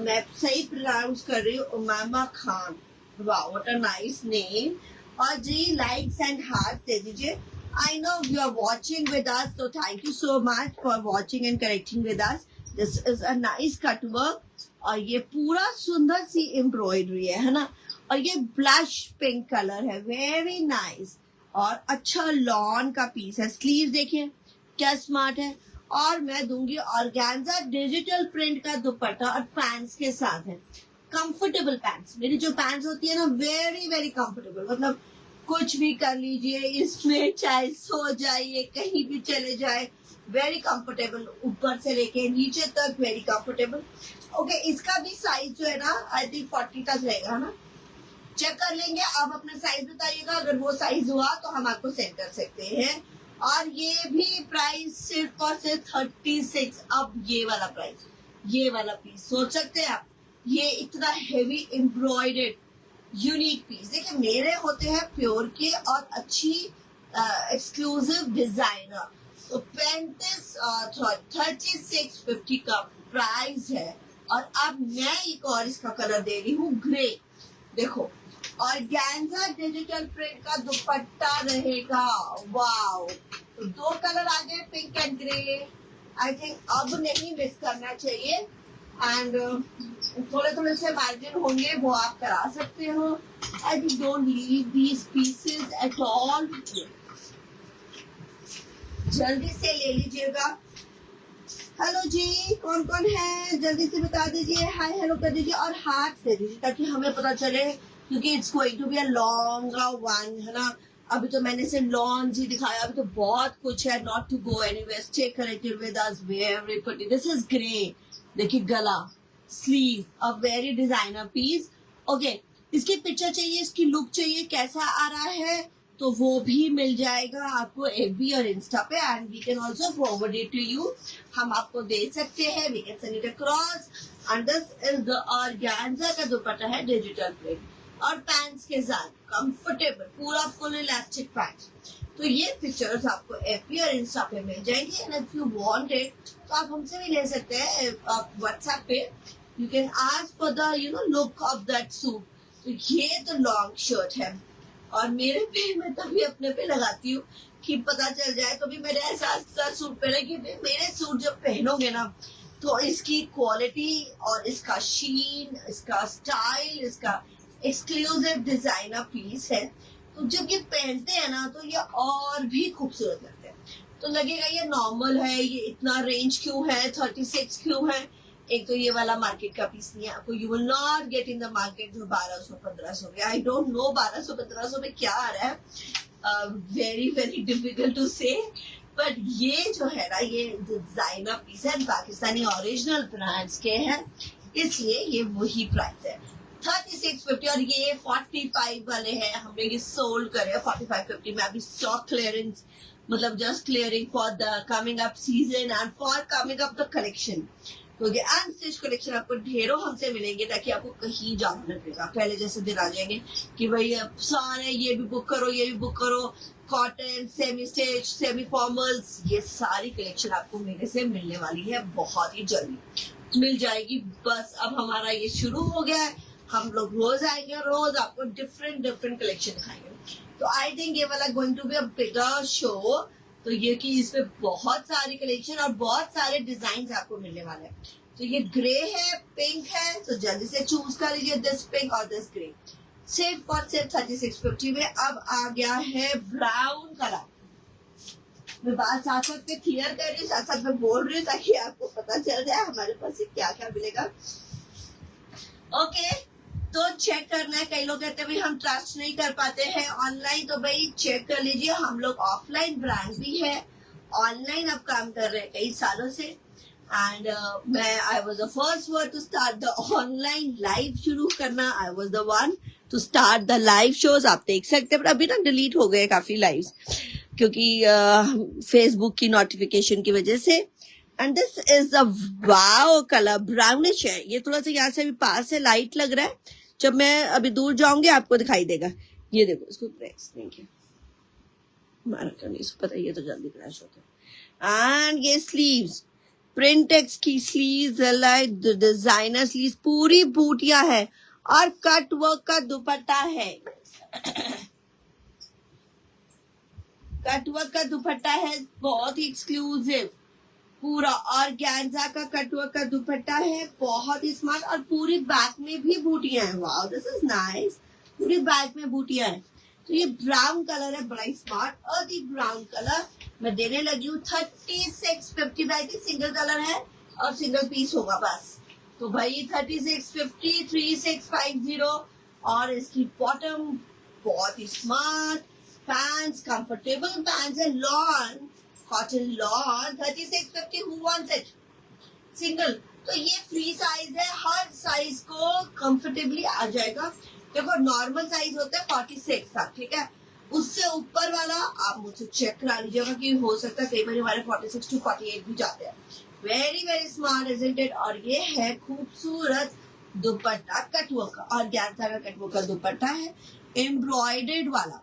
मैं सही प्रोनाउंस कर रही हूँ. Umayma Khan, wow what a nice name. और जी लाइक्स एंड हार्ट दे दीजिए. I know you are watching with us, तो thank you so much for watching and correcting with us. This is a nice cut work. और ये पूरा सुंदर सी embroidery है ना. और ये ब्लश पिंक कलर है, वेरी नाइस. और अच्छा लॉन का पीस है. स्लीव देखिए क्या स्मार्ट है. और मैं दूंगी ऑर्गेन्जा डिजिटल प्रिंट का दुपट्टा और पैंट्स के साथ है. कंफर्टेबल पैंट्स, मेरी जो पैंट्स होती है ना वेरी कंफर्टेबल. मतलब कुछ भी कर लीजिए इसमें, चाहे सो जाइए, कहीं भी चले जाए, वेरी कंफर्टेबल. ऊपर से लेके नीचे तक वेरी कंफर्टेबल. ओके, इसका भी साइज जो है ना आई थिंक 40 तक रहेगा ना. चेक कर लेंगे. आप अपना साइज बताइएगा, अगर वो साइज हुआ तो हम आपको सेंड कर सकते हैं. और ये भी प्राइस सिर्फ और सिर्फ 36. अब ये वाला प्राइस, ये वाला पीस सोच सकते हैं आप. ये इतना हेवी एम्ब्रॉयडर्ड यूनिक पीस. देखिए मेरे होते हैं प्योर के और अच्छी एक्सक्लूसिव डिजाइनर. तो 36, 50 का प्राइस है. और अब मैं एक और इसका कलर दे रही हूँ ग्रे. देखो ऑर्गेन्जा डिजिटल प्रिंट का दुपट्टा रहेगा. वाओ, तो 2 कलर आ गए, pink and grey. I think अब नहीं मिस करना चाहिए. एंड थोड़े से मार्जिन होंगे वो आप करा सकते हो. I think don't leave these pieces at all. जल्दी से ले लीजिएगा. हेलो जी, कौन कौन है जल्दी से बता दीजिए, हाय हेलो कर दीजिए और हाथ दे दीजिए ताकि हमें पता चले, क्योंकि it's going to be a long one, है ना. अभी तो मैंने से लॉन्च ही दिखाया, अभी तो बहुत कुछ है. Not to go anywhere, stay connected with us very pretty. This is grey. देखिए गला, sleeve, a very designer piece. Okay, इसकी पिक्चर चाहिए, इसकी लुक चाहिए, कैसा आ रहा है, तो वो भी मिल जाएगा आपको एफबी और इंस्टा पे. And we can also forward it to you. हम आपको दे सकते हैं. We can send it across. And this is the organza का दुपट्टा है, डिजिटल प्रिंट और पैंट्स के साथ कंफर्टेबल पूरा फुल इलास्टिक पैंट. तो ये पिक्चर्स आपको एफबी और इंस्टा पे मिल जाएंगे. And if you want it तो आप हमसे भी ले सकते हैं व्हाट्सएप पे. You can ask for the look of that suit. तो ये तो लॉन्ग शर्ट है और मेरे पे मैं तभी अपने पे लगाती हूँ कि पता चल जाए. तो भी मैंने ऐसा सूट पहना कि मेरे सूट जब पहनोगे ना तो इसकी क्वालिटी और इसका शीन, इसका स्टाइल, इसका एक्सक्लूसिव डिजाइनर पीस है. तो जब ये पहनते हैं ना तो ये और भी खूबसूरत लगते हैं. तो लगेगा ये नॉर्मल है, ये इतना रेंज क्यों है, 36 क्यों है. एक तो ये वाला मार्केट का पीस नहीं है आपको. You will not get in the market जो 1200-1500 में. आई डोंट नो 1200-1500 में क्या आ रहा है. वेरी वेरी डिफिकल्ट टू से. बट ये जो है ना, ये डिजाइनर पीस है, पाकिस्तानी ओरिजिनल ब्रांड्स के हैं, इसलिए ये वही प्राइस है 3650. और ये 45 वाले हैं. हमने ये सोल्ड करे 4550 में. अभी स्टॉक क्लियरेंस, मतलब just clearing for the coming up season and for coming up the collection. क्योंकि अनस्टिच कलेक्शन आपको ढेरों हमसे मिलेंगे ताकि आपको कहीं जाना लगेगा. पहले जैसे दिन आ जाएंगे कि भाई अब सारे ये भी बुक करो, ये भी बुक करो. Cotton, semi stitch, semi formals, ये सारी कलेक्शन आपको मेरे से मिलने वाली है बहुत ही जल्दी मिल जाएगी. बस अब हमारा ये शुरू हो गया है. हम लोग रोज आएंगे, रोज आपको डिफरेंट कलेक्शन दिखाएंगे. तो आई थिंक ये वाला going to be a bigger show. तो ये कि इसमें बहुत सारी कलेक्शन और बहुत सारे डिजाइन आपको मिलने वाले हैं. तो ये ग्रे है, पिंक है, तो जल्दी से चूज कर लीजिए दिस पिंक और दिस ग्रे. सिर्फ और सिर्फ 3650 में. अब आ गया है ब्राउन कलर. मैं बात साथ साथ में क्लियर कर रही हूँ, साथ साथ में बोल रही हूँ ताकि आपको पता चल जाए हमारे पास क्या क्या मिलेगा. ओके, तो चेक करना है. कई लोग कहते हैं भाई हम ट्रस्ट नहीं कर पाते हैं ऑनलाइन. तो भाई चेक कर लीजिए. हम लोग ऑफलाइन ब्रांड भी है, ऑनलाइन अब काम कर रहे हैं कई सालों से. एंड मैं I was the first one two start the online live शुरू करना. I was the one two start the live shows. आप देख सकते हैं, पर अभी ना डिलीट हो गए काफी लाइव्स क्योंकि फेसबुक की नोटिफिकेशन की वजह से. And this is a wow colour, brownish है. ये थोड़ा सा यहाँ से भी पास है, लाइट लग रहा है. जब मैं अभी दूर जाऊंगी आपको दिखाई देगा. ये देखो, इसको प्रेस नहीं किया, मारा करनी, इसको पता, ये तो जल्दी क्रैश होता है. एंड ये स्लीव्स, प्रिंटेक्स की स्लीव्स, लाइक डिजाइनर स्लीव्स, पूरी बूटियां है और कट वर्क का दुपट्टा है. कट वर्क का दुपट्टा है, बहुत ही एक्सक्लूसिव. पूरा ऑर्गेन्जा का कटवर्क का दुपट्टा है, बहुत ही स्मार्ट. और पूरी बैक में भी बूटियां हैं. Wow, this is nice. पूरी बैक में बूटियां हैं. तो ये ब्राउन कलर है, बड़ा ही स्मार्ट अर्दी ब्राउन कलर. मैं देने लगी हूँ 3650 में. आई थिंक सिंगल कलर है और सिंगल पीस होगा बस. तो भाई 3650, 3650. और इसकी बॉटम बहुत ही स्मार्ट. पैंट्स, कंफर्टेबल पैंट्स है, lawn cotton lawn. 3650, who wants it single. तो ये फ्री साइज है, हर साइज को कंफर्टेबली आ जाएगा. देखो नॉर्मल साइज होता है 46 तक, ठीक है. उससे ऊपर वाला आप मुझसे चेक करा लीजिएगा कि हो सकता है कई बार हमारे 46 to 48 भी जाते हैं. Very very smart isn't it. और ये है खूबसूरत दुपट्टा कटवर्क का, और ऑर्गेन्जा का कटवर्क का दुपट्टा है, एम्ब्रॉयडर्ड वाला.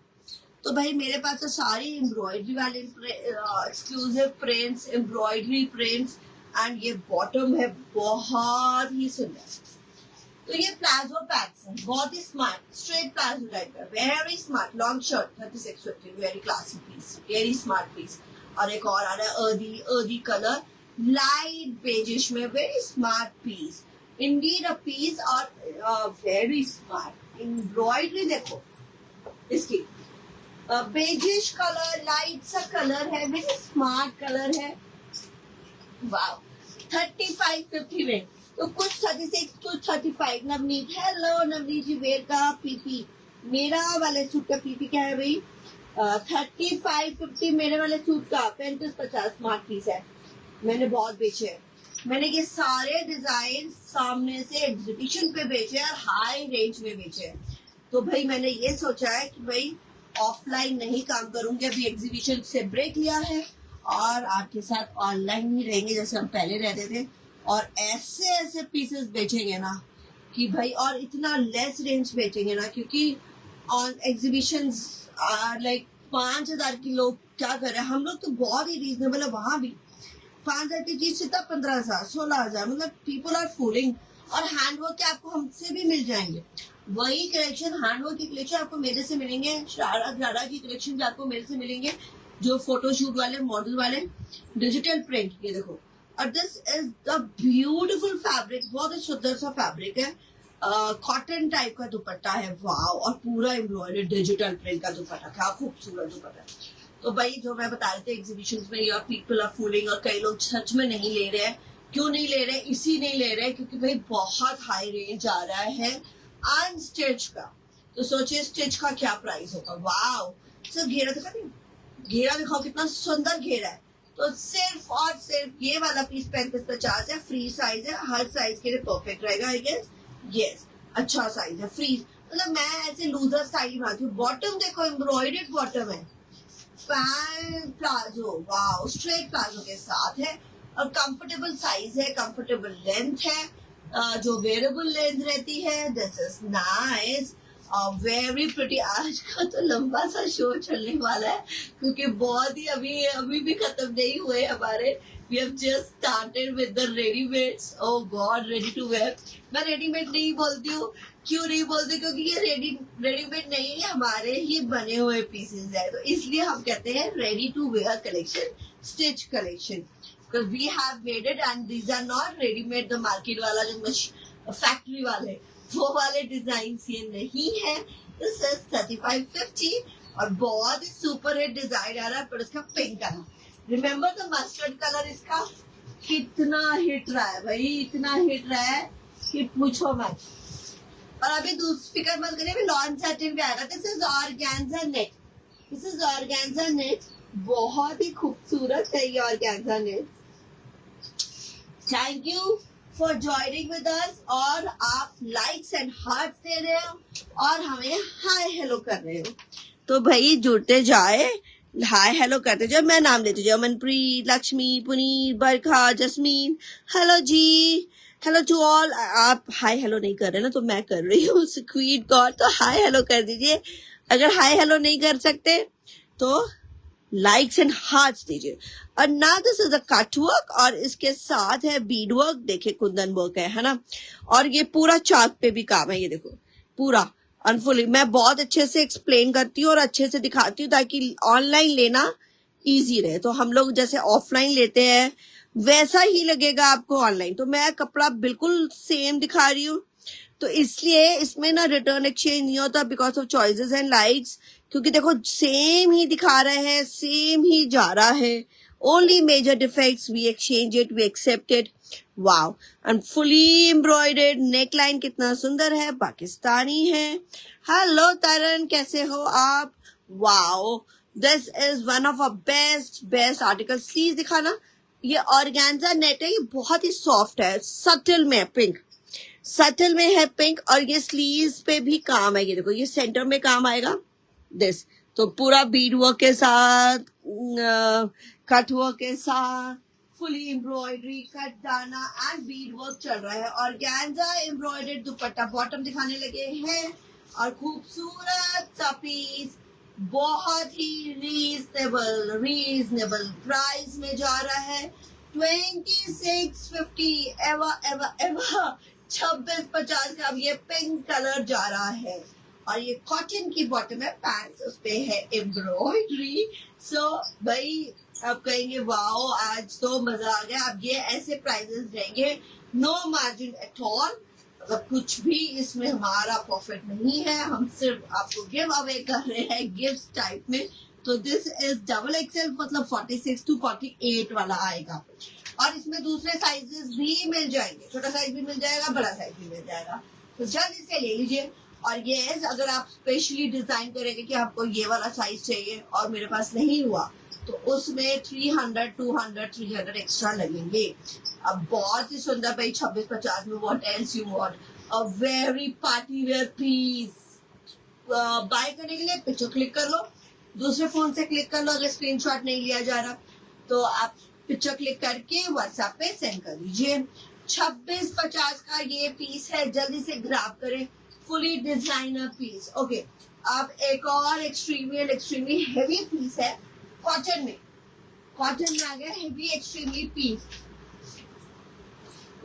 तो भाई मेरे पास तो सारी एम्ब्रॉयडरी वाले exclusive prints, embroidery prints. And ये बॉटम है बहुत ही सुंदर. तो ये प्लाजो पैंट्स है, बहुत ही स्मार्ट स्ट्रेट प्लाजो टाइप है, very smart long shirt. 3650, very classic piece, very smart piece. और एक और आ रहा है अर्दी कलर, लाइट बेजिश में, very smart piece. Indeed a piece और वेरी स्मार्ट एम्ब्रॉयडरी. देखो इसकी बेजिश कलर, लाइट सा कलर है, वेरी स्मार्ट कलर है. वाओ, 3550 में. तो कुछ 36 to 35. Navneet, hello Navneet ji. Wear का पीपी, मेरा वाले सूट का पीपी क्या है भाई? 35-50 मेरे वाले सूट का 35-50 स्मार्ट पीस है, मैंने बहुत बेचे हैं। मैंने ये सारे डिजाइन सामने से एग्जीबिशन पे बेचे और हाई रेंज में बेचे हैं। तो भाई मैंने ये सोचा है कि भाई ऑफलाइन नहीं काम करूंगी, अभी एग्जीबिशन से ब्रेक लिया है और आपके साथ ऑनलाइन ही रहेंगे जैसे हम पहले रहते थे, और ऐसे ऐसे पीसेस बेचेंगे ना कि भाई, और इतना लेस रेंज बेचेंगे ना, क्योंकि ऑन एग्जीबिशन लाइक 5,000 की लोग क्या कर रहे हैं, हम लोग तो बहुत ही रीजनेबल है, वहां भी 5,000 की चीज सीधा 15,000 16,000, मतलब पीपल आर फूलिंग। और हैंडवर्क के आपको हमसे भी मिल जाएंगे, वही कलेक्शन हैंडवर्क की कलेक्शन आपको मेरे से मिलेंगे, शरारा की कलेक्शन भी आपको मेरे से मिलेंगे, जो फोटोशूट वाले मॉडल वाले डिजिटल प्रिंट। ये देखो, और this is the beautiful fabric, बहुत ही सुंदर सा फैब्रिक है, कॉटन टाइप का दुपट्टा है, वाव, और पूरा एम्ब्रॉयडर्ड डिजिटल प्रिंट का दुपट्टा, क्या खूबसूरत दुपट्टा है। तो भाई जो मैं बता रही थी एग्जीबिशन में योर पीपल आर फूलिंग, और कई लोग सच में नहीं ले रहे हैं। क्यों नहीं ले रहे? इसी नहीं ले रहे क्योंकि भाई बहुत हाई रेंज आ रहा है अनस्टिच का। तो सोचिए स्टिच का क्या प्राइस होगा। वाव, सर घेरा दिखा दी, घेरा दिखाओ कितना सुंदर घेरा है। तो सिर्फ और सिर्फ ये वाला पीस 35-50 है, फ्री साइज है, हर साइज के लिए परफेक्ट रहेगा आई गेस। यस, अच्छा साइज है, फ्री, मतलब मैं ऐसे लूजर स्टाइल बनाती हूँ। बॉटम देखो, एम्ब्रॉयडर्ड बॉटम है, pant palazzo, wow, straight palazzo के साथ है, और कंफर्टेबल साइज है, कंफर्टेबल लेंथ है, जो वेयरेबल लेंथ रहती है। This is nice, very pretty. आज का तो लंबा सा शो चलने वाला है क्योंकि बहुत ही अभी भी खत्म नहीं हुए हमारे। We have just started with the ready-mades. Oh God, ready to wear. मैं रेडीमेड नहीं बोलती हूँ, क्यों नहीं बोलती? क्योंकि ये रेडीमेड नहीं है, हमारे ही बने हुए पीसेस है, तो इसलिए हम कहते हैं ready to wear collection, stitch collection, because we have made it and these are not ready-made, the market वाला जो फैक्ट्री वाले वो वाले डिजाइन ये नहीं है। दिस इज 35-50 और बहुत ही सुपर हिट डिजाइन आ रहा है, पर इसका pink colour, remember the mustard colour, इसका कितना हिट रहा है भाई, इतना हिट रहा है कि पूछो मत। और अभी दूसरी फिक्र मत करिए, अभी लॉन्च सैटिन भी आएगा। This is organza net, this is organza net, बहुत ही खूबसूरत है ये organza net. Thank you for joining with us, और आप लाइक्स एंड हार्ट्स दे रहे हो और हमें हाय हेलो कर रहे हो, तो भाई जुड़ते जाए, हाय हेलो करते जाओ, मैं नाम लेती जाओ, मनप्रीत, लक्ष्मी, पुनीत, बरखा, जस्मीन, हेलो जी, हेलो टू ऑल। आप हाय हेलो नहीं कर रहे ना, तो मैं कर रही हूँ, स्क्वीट गॉड, तो हाय हेलो कर दीजिए। अगर हाय हेलो नहीं कर सकते तो लाइक्स एंड हार्ट्स दीजिए। और ना this is a cut work, और इसके साथ है बीड वर्क, देखिए कुंदन वर्क है ना, और ये पूरा चाक पे भी काम है, ये देखो पूरा अनफुली। मैं बहुत अच्छे से एक्सप्लेन करती हूँ और अच्छे से दिखाती हूँ ताकि ऑनलाइन लेना इजी रहे। तो हम लोग जैसे ऑफलाइन लेते हैं वैसा ही लगेगा आपको ऑनलाइन, तो मैं कपड़ा बिल्कुल सेम दिखा रही हूँ, तो इसलिए इसमें ना रिटर्न एक्सचेंज नहीं होता because of choices and likes, क्योंकि देखो सेम ही दिखा रहे हैं, सेम ही जा रहा है, only major defects we exchange it, we accept it. Wow, and fully embroidered neck line कितना सुंदर है, पाकिस्तानी है। हेलो तरन, कैसे हो आप? Wow, this is one of a best article. Sleeve दिखाना, ये ऑर्गेन्जा नेट है, ये बहुत ही सॉफ्ट है, सटल में पिंक, सटल में है पिंक, और ये स्लीव्स पे भी काम है, ये देखो ये सेंटर में काम आएगा दिस, तो पूरा बीड वर्क के साथ, कट वर्क के साथ, फुली एम्ब्रॉयडरी, कट दाना एंड बीड वर्क चल रहा है। ऑर्गेन्जा एम्ब्रॉयडर्ड दुपट्टा, बॉटम दिखाने लगे हैं, और खूबसूरत सा पीस, बहुत ही रीजनेबल प्राइस में जा रहा है, 2650 एवर 2650 का। अब ये पिंक कलर जा रहा है, और ये कॉटन की बॉटम है, पैंट्स उस पे है एम्ब्रॉयडरी। सो भाई आप कहेंगे वाओ आज तो मजा आ गया। अब ये ऐसे प्राइजेस रहेंगे, नो मार्जिन एट ऑल, मतलब कुछ भी इसमें हमारा प्रॉफिट नहीं है, हम सिर्फ आपको गिव अवे कर रहे हैं गिफ्ट टाइप में। तो दिस इज डबल एक्सएल, मतलब 46 to 48 वाला आएगा, और इसमें दूसरे साइजेस भी मिल जाएंगे, छोटा साइज भी मिल जाएगा, बड़ा साइज भी मिल जाएगा, तो जल्दी से ले लीजिए। और ये अगर आप स्पेशली डिजाइन करेंगे कि आपको ये वाला साइज चाहिए और मेरे पास नहीं हुआ तो उसमें 300, 200, 300 एक्स्ट्रा लगेंगे। अब बहुत ही सुंदर भाई 26-50 में what else you want, a very party wear piece. Buy करने के लिए पिक्चर क्लिक कर लो, दूसरे फोन से क्लिक कर लो, अगर स्क्रीनशॉट नहीं लिया जा रहा तो आप पिक्चर क्लिक करके व्हाट्सएप पे सेंड कर दीजिए। 26-50 का ये पीस है, जल्दी से ग्रैब करें, फुली डिजाइनर पीस। ओके, अब एक और एक्सट्रीमली हेवी पीस है कॉटन में आ गया heavy extremely piece.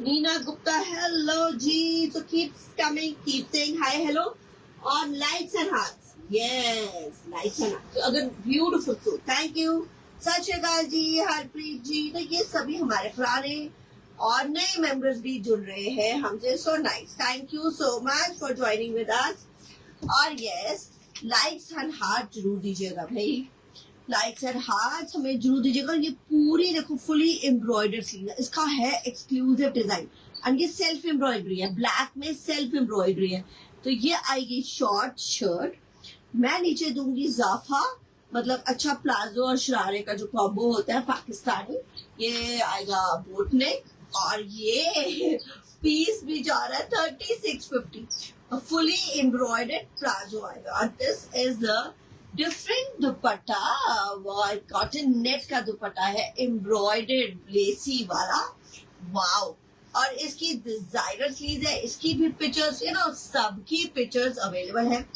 Neena Gupta, hello जी, तो keep coming, keep saying hi hello और likes and hearts. Yes, likes and hearts. अगर ब्यूटीफुल सो थैंक यू। सत श्री अकाल जी, हरप्रीत जी। तो ये सभी हमारे पुराने और नए मेंबर्स भी जुड़ रहे हैं हमसे, so nice, thank you so much for joining with us. और यस, लाइक्स एंड हार्ट जरूर दीजिएगा भाई, लाइक्स एंड हार्ट हमें जरूर दीजिएगा। ये पूरी देखो फुली एम्ब्रॉयडर्ड स्लीव है, इसका है एक्सक्लूसिव डिजाइन एंड ये सेल्फ एम्ब्रॉयडरी है, ब्लैक में सेल्फ एम्ब्रॉयडरी है। तो ये आएगी शॉर्ट शर्ट, मैं नीचे दूंगी जाफा, मतलब अच्छा प्लाजो और शरारे का जो कॉम्बो होता है पाकिस्तानी, ये आएगा बोट नेक और ये पीस भी जा रहा है 3650, फुली एम्ब्रॉयडर्ड प्लाजो आएगा। और this is the different dupatta, cotton net का दुपट्टा है, एम्ब्रॉयडर्ड लेसी वाला, वाओ। और इसकी डिजाइनर स्लीव है, इसकी भी पिक्चर्स सबकी पिक्चर्स अवेलेबल है।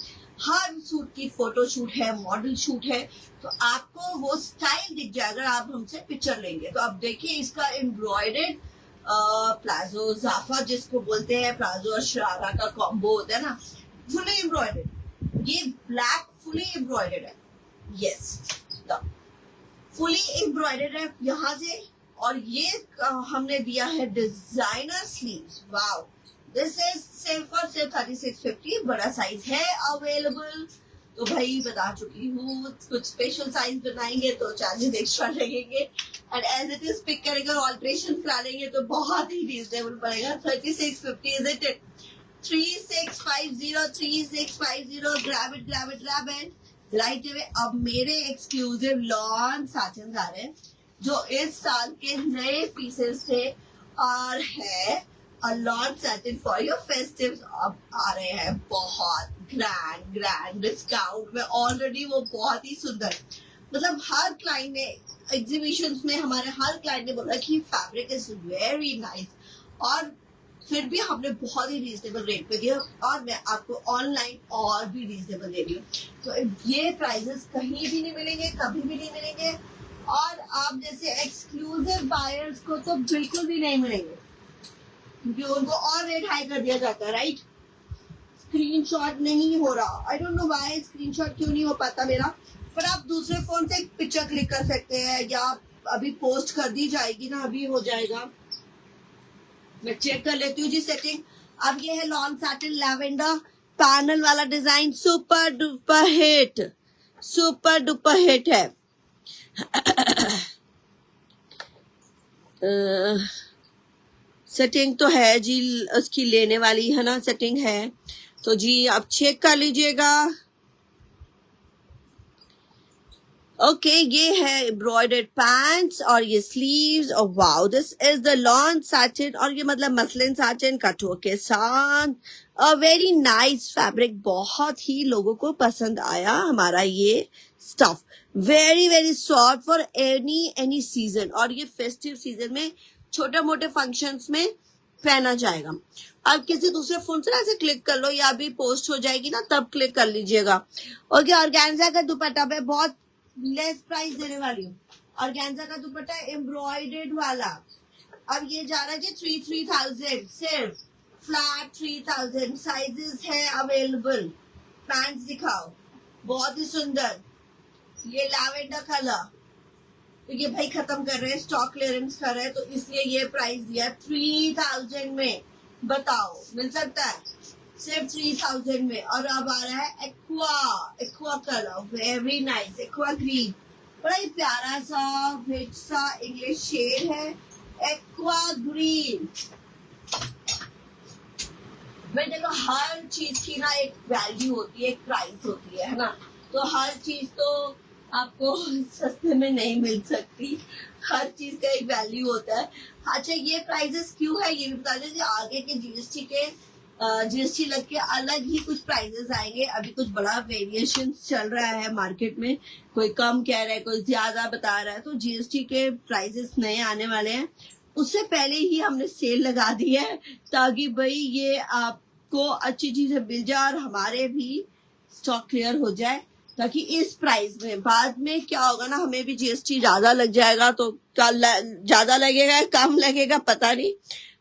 हर सूट की फोटो शूट है, मॉडल शूट है, तो आपको वो स्टाइल दिख जाएगा, आप हमसे पिक्चर लेंगे तो आप देखिए इसका एम्ब्रॉयडर्ड प्लाजो जाफा जिसको बोलते हैं, प्लाजो और शरारा का कॉम्बो होता है ना, फुली एम्ब्रॉयडर्ड। ये ब्लैक फुली एम्ब्रॉयडर्ड है, यस, फुली एम्ब्रॉयडर्ड है यहाँ से। और ये हमने दिया है designer sleeves, wow. This is सिर्फ और सिर्फ 3650, बड़ा साइज है अवेलेबल। तो भाई बता चुकी हूँ, कुछ स्पेशल साइज बनाएंगे तो चार्जेस एक्स्ट्रा लगेंगे, and as it is pick करेंगे और ऑल्ट्रेशन करा लेंगे तो बहुत ही रीजनेबल पड़ेगा। 3650 is it, 3650 grab it right away. अब मेरे एक्सक्लूसिव लॉन साचन आ रहे हैं जो इस साल के नए पीसेस थे और है a lot satin for your festive अब आ रहे हैं बहुत ग्रैंड डिस्काउंट में ऑलरेडी, वो बहुत ही सुंदर, मतलब हर क्लाइंट ने एग्जीबिशंस में हमारे हर क्लाइंट ने बोला कि फैब्रिक इज वेरी नाइस, और फिर भी हमने बहुत ही रीजनेबल रेट पे दिया और मैं आपको ऑनलाइन और भी रीजनेबल दे रही हूँ। तो ये प्राइसेस कहीं भी नहीं मिलेंगे, कभी भी नहीं मिलेंगे, और आप जैसे एक्सक्लूसिव बायर्स को तो बिल्कुल भी नहीं मिलेंगे क्योंकि उनको और रेट हाई कर दिया जाता है, राइट। स्क्रीनशॉट नहीं हो रहा, I don't know why screenshot क्यों नहीं हो पाता मेरा, पर आप दूसरे फोन से पिक्चर क्लिक कर सकते हैं या अभी पोस्ट कर दी जाएगी ना, अभी हो जाएगा, मैं चेक कर लेती हूँ जी सेटिंग। अब ये है लॉन सैटिन लैवेंडर पैनल वाला डिजाइन, सुपर डुपर हिट है। सेटिंग तो है जी, उसकी लेने वाली है ना, सेटिंग है तो जी आप चेक कर लीजिएगा। ओके, ये है एम्ब्रॉयडर्ड पैंट्स और ये स्लीव्स, और wow this is the lawn satin, और ये मतलब मसलिन सैटिन कटोर के साथ, अ वेरी नाइस फैब्रिक, बहुत ही लोगों को पसंद आया हमारा ये stuff, very soft for any season, और ये फेस्टिव सीजन में छोटे मोटे फंक्शंस में पहना जाएगा। अब किसी दूसरे फोन से ना ऐसे क्लिक कर लो या अभी पोस्ट हो जाएगी ना तब क्लिक कर लीजिएगा। ओके, ऑर्गेन्जा का दुपट्टा पे बहुत लेस प्राइस देने वाली हूँ, ऑर्गेन्जा का दुपट्टा एम्ब्रॉयडर्ड वाला, अब ये जा रहा है जी 3000 सिर्फ, फ्लैट 3000, साइजेस है अवेलेबल। पैंट्स दिखाओ, बहुत ही सुंदर, ये लैवेंडर कलर, तो ये भाई खत्म कर रहे हैं, स्टॉक क्लियरेंस कर रहे हैं, तो इसलिए ये प्राइस दिया 3000 में, बताओ मिल सकता है सिर्फ 3000 में। और अब आ रहा है aqua colour, very nice, aqua green, बड़ा ही प्यारा सा रिच सा इंग्लिश शेड है, एक्वा ग्रीन, भाई देखो हर चीज की ना एक वैल्यू होती है, एक प्राइस होती है ना। तो हर चीज तो आपको सस्ते में नहीं मिल सकती, हर चीज का एक वैल्यू होता है। अच्छा ये प्राइसेस क्यों है ये भी बता दीजिए। आगे के जीएसटी लग के अलग ही कुछ प्राइसेस आएंगे। अभी कुछ बड़ा वेरिएशन चल रहा है मार्केट में, कोई कम कह रहा है, कोई ज्यादा बता रहा है। तो जीएसटी के प्राइसेस नए आने वाले हैं। उससे पहले ही हमने सेल लगा दी है ताकि भाई ये आपको अच्छी चीजें मिल जाए और हमारे भी स्टॉक क्लियर हो जाए, ताकि इस प्राइस में बाद में क्या होगा ना, हमें भी जीएसटी ज्यादा लग जाएगा। तो कल ज्यादा लगेगा कम लगेगा पता नहीं,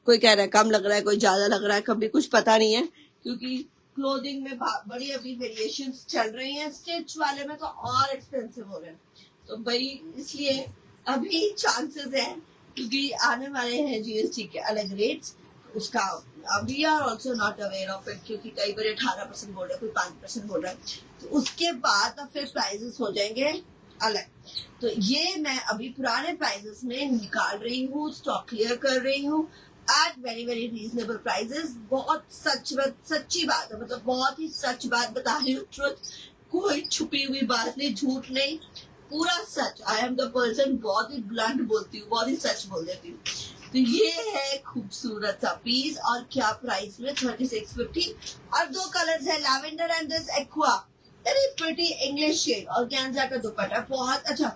कोई कह रहा है कम लग रहा है, कोई ज्यादा लग रहा है, कभी कुछ पता नहीं है। क्योंकि क्लोथिंग में बड़ी अभी वेरिएशन चल रही हैं, स्टिच वाले में तो और एक्सपेंसिव हो रहे हैं। तो भाई इसलिए अभी चांसेस है, क्योंकि आने वाले हैं जीएसटी के अलग रेट्स, उसका we are also not aware of it, क्योंकि कई बार 18% बोल रहे हैं, कोई 5% बोल रहा है। तो उसके बाद अब फिर प्राइसेस हो जाएंगे अलग। तो ये मैं अभी पुराने प्राइसेस में निकाल रही हूँ, स्टॉक क्लियर कर रही हूँ at very very reasonable prices. बहुत सच्ची बात है, मतलब बहुत ही सच बात बता रही हूँ, ट्रुथ, कोई छुपी हुई बात नहीं, झूठ नहीं, पूरा सच। आई एम द पर्सन, बहुत ही ब्लंट बोलती हूँ, बहुत ही सच बोल देती हूँ। तो ये है खूबसूरत सा पीस, और क्या प्राइस में 3650, और दो कलर्स है, lavender and this aqua, very pretty English shade. Organza का दुपट्टा बहुत अच्छा।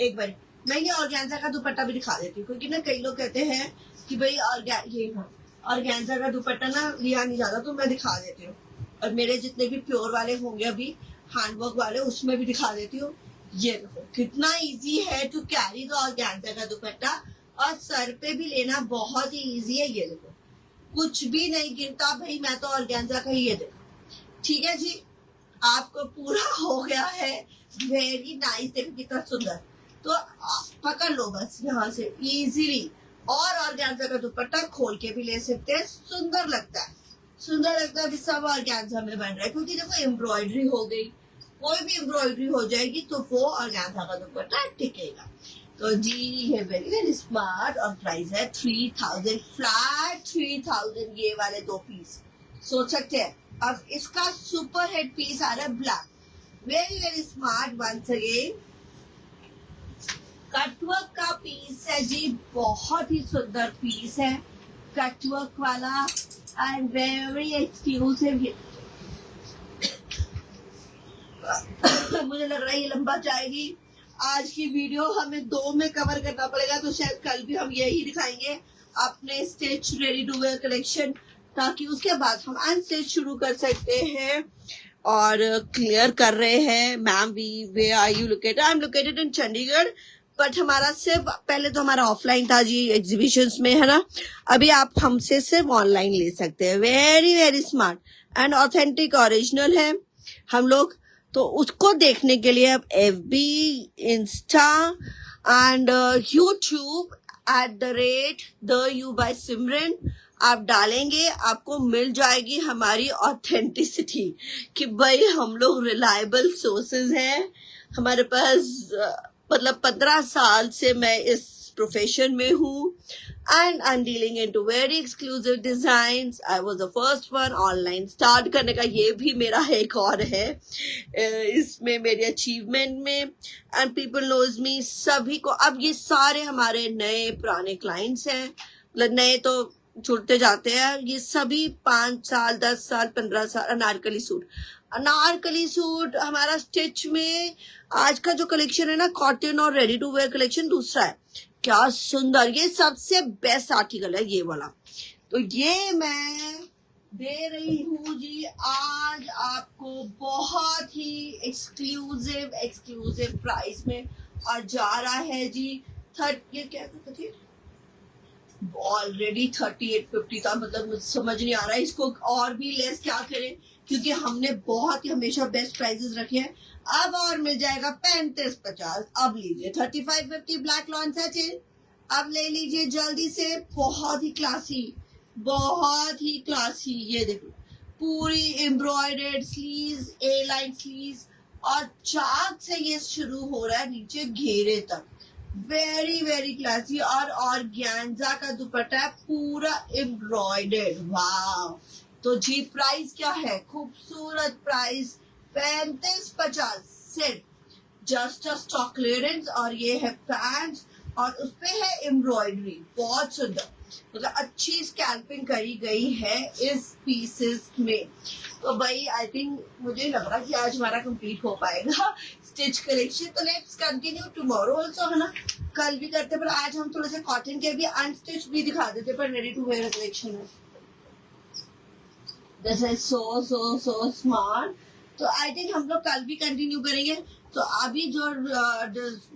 एक बार मैं ये ऑर्गेन्जा का दुपट्टा भी दिखा देती हूँ, क्योंकि ना कई लोग कहते हैं कि भाई ऑर्गेन्जा का दुपट्टा ना लिया नहीं जाता, तो मैं दिखा देती हूँ। और मेरे जितने भी प्योर वाले होंगे अभी हैंडवर्क वाले, उसमें भी दिखा देती हूँ। ये देखो कितना इजी है टू कैरी द ऑर्गेन्जा का दुपट्टा, और सर पे भी लेना बहुत ही इजी है। ये देखो कुछ भी नहीं गिरता भाई, मैं तो ऑर्गेन्जा का ही, ये देखो ठीक है जी, आपको पूरा हो गया है। वेरी नाइस, देखो कितना सुंदर। तो पकड़ लो बस यहाँ से इजीली, और ऑर्गेन्जा का दुपट्टा खोल के भी ले सकते हैं, सुंदर लगता है, सुंदर लगता है। सब ऑर्गेन्जा में बन रहा है, क्योंकि देखो एम्ब्रॉयडरी हो गई, कोई भी एम्ब्रॉयडरी हो जाएगी तो वो ऑर्गेन्जा का दुपट्टा टिकेगा। तो जी ये वेरी वेरी स्मार्ट, और प्राइस है 3000 फ्लैट, 3000 ये वाले दो पीस सोच सकते हैं। अब इसका सुपर हिट पीस आ रहा है black, very very smart. Once again cutwork का पीस है जी, बहुत ही सुंदर पीस है कटवर्क वाला, एंड वेरी एक्सक्लूसिव। मुझे लग रहा है ये लंबा जाएगी आज की वीडियो, हमें 2 में कवर करना पड़ेगा, तो शायद कल भी हम यही दिखाएंगे अपने stitch ready to wear collection, ताकि उसके बाद हम अनस्टिच शुरू कर सकते हैं। और क्लियर कर रहे हैं ma'am we where are you located, I am located in Chandigarh, but हमारा सिर्फ पहले तो हमारा ऑफलाइन था जी एग्जीबिशंस में, है ना। अभी आप हमसे सिर्फ ऑनलाइन ले सकते हैं। Very very smart and authentic original है हम लोग। तो उसको देखने के लिए आप FB, Insta and YouTube @TheYouBySimran आप डालेंगे, आपको मिल जाएगी हमारी ऑथेंटिसिटी, कि भाई हम लोग रिलायबल सोर्सेज हैं। हमारे पास मतलब 15 साल से मैं इस प्रोफेशन में हूँ, and I am dealing into very exclusive designs. I was the first one online start करने का, ये भी मेरा एक और है इसमें मेरी अचीवमेंट में, एंड पीपल नोज मी सभी को। अब ये सारे हमारे नए पुराने क्लाइंट्स हैं, मतलब नए तो जुड़ते जाते हैं, ये सभी 5 साल 10 साल 15 साल। अनारकली सूट हमारा स्टिच में आज का जो कलेक्शन है ना, कॉटन और रेडी टू वेयर कलेक्शन दूसरा है, क्या सुंदर, ये सबसे बेस्ट आर्टिकल है ये वाला। तो ये मैं दे रही हूँ जी आज आपको बहुत ही एक्सक्लूसिव प्राइस में, और जा रहा है जी ये क्या थे ऑलरेडी 3850 था, मतलब मुझे समझ नहीं आ रहा है इसको और भी लेस क्या करें, क्योंकि हमने बहुत ही हमेशा बेस्ट प्राइसेस रखे हैं। अब और मिल जाएगा 3550। अब लीजिए 3550 ब्लैक लॉन सैटिन, अब ले लीजिए जल्दी से। बहुत ही क्लासी, बहुत ही क्लासी। ये देखो पूरी एम्ब्रॉयडर्ड स्लीव्स, ए लाइन स्लीव्स, और चाक से ये शुरू हो रहा है नीचे घेरे तक, वेरी वेरी क्लासी। और ऑर्गेन्जा का दुपट्टा है पूरा एम्ब्रॉयडर्ड, वाव। तो जी प्राइस क्या है, खूबसूरत प्राइस 3550 सिर्फ जस्ट स्टॉक क्लियरेंस। और ये है पैंट्स और उसपे है एम्ब्रॉयडरी, बहुत सुंदर, मतलब अच्छी स्कैल्पिंग करी गई है इस पीसेस में। तो भाई आई थिंक मुझे लग रहा है कि आज हमारा कंप्लीट हो पाएगा स्टिच कलेक्शन। तो लेट्स कंटिन्यू टुमारो ऑल्सो, है ना, कल भी करते, पर आज हम थोड़े से कॉटन के भी अनस्टिच भी दिखा देते, पर रेडी टू वेयर कलेक्शन है। This is so smart. तो आई थिंक हम लोग कल भी कंटिन्यू करेंगे। तो अभी जो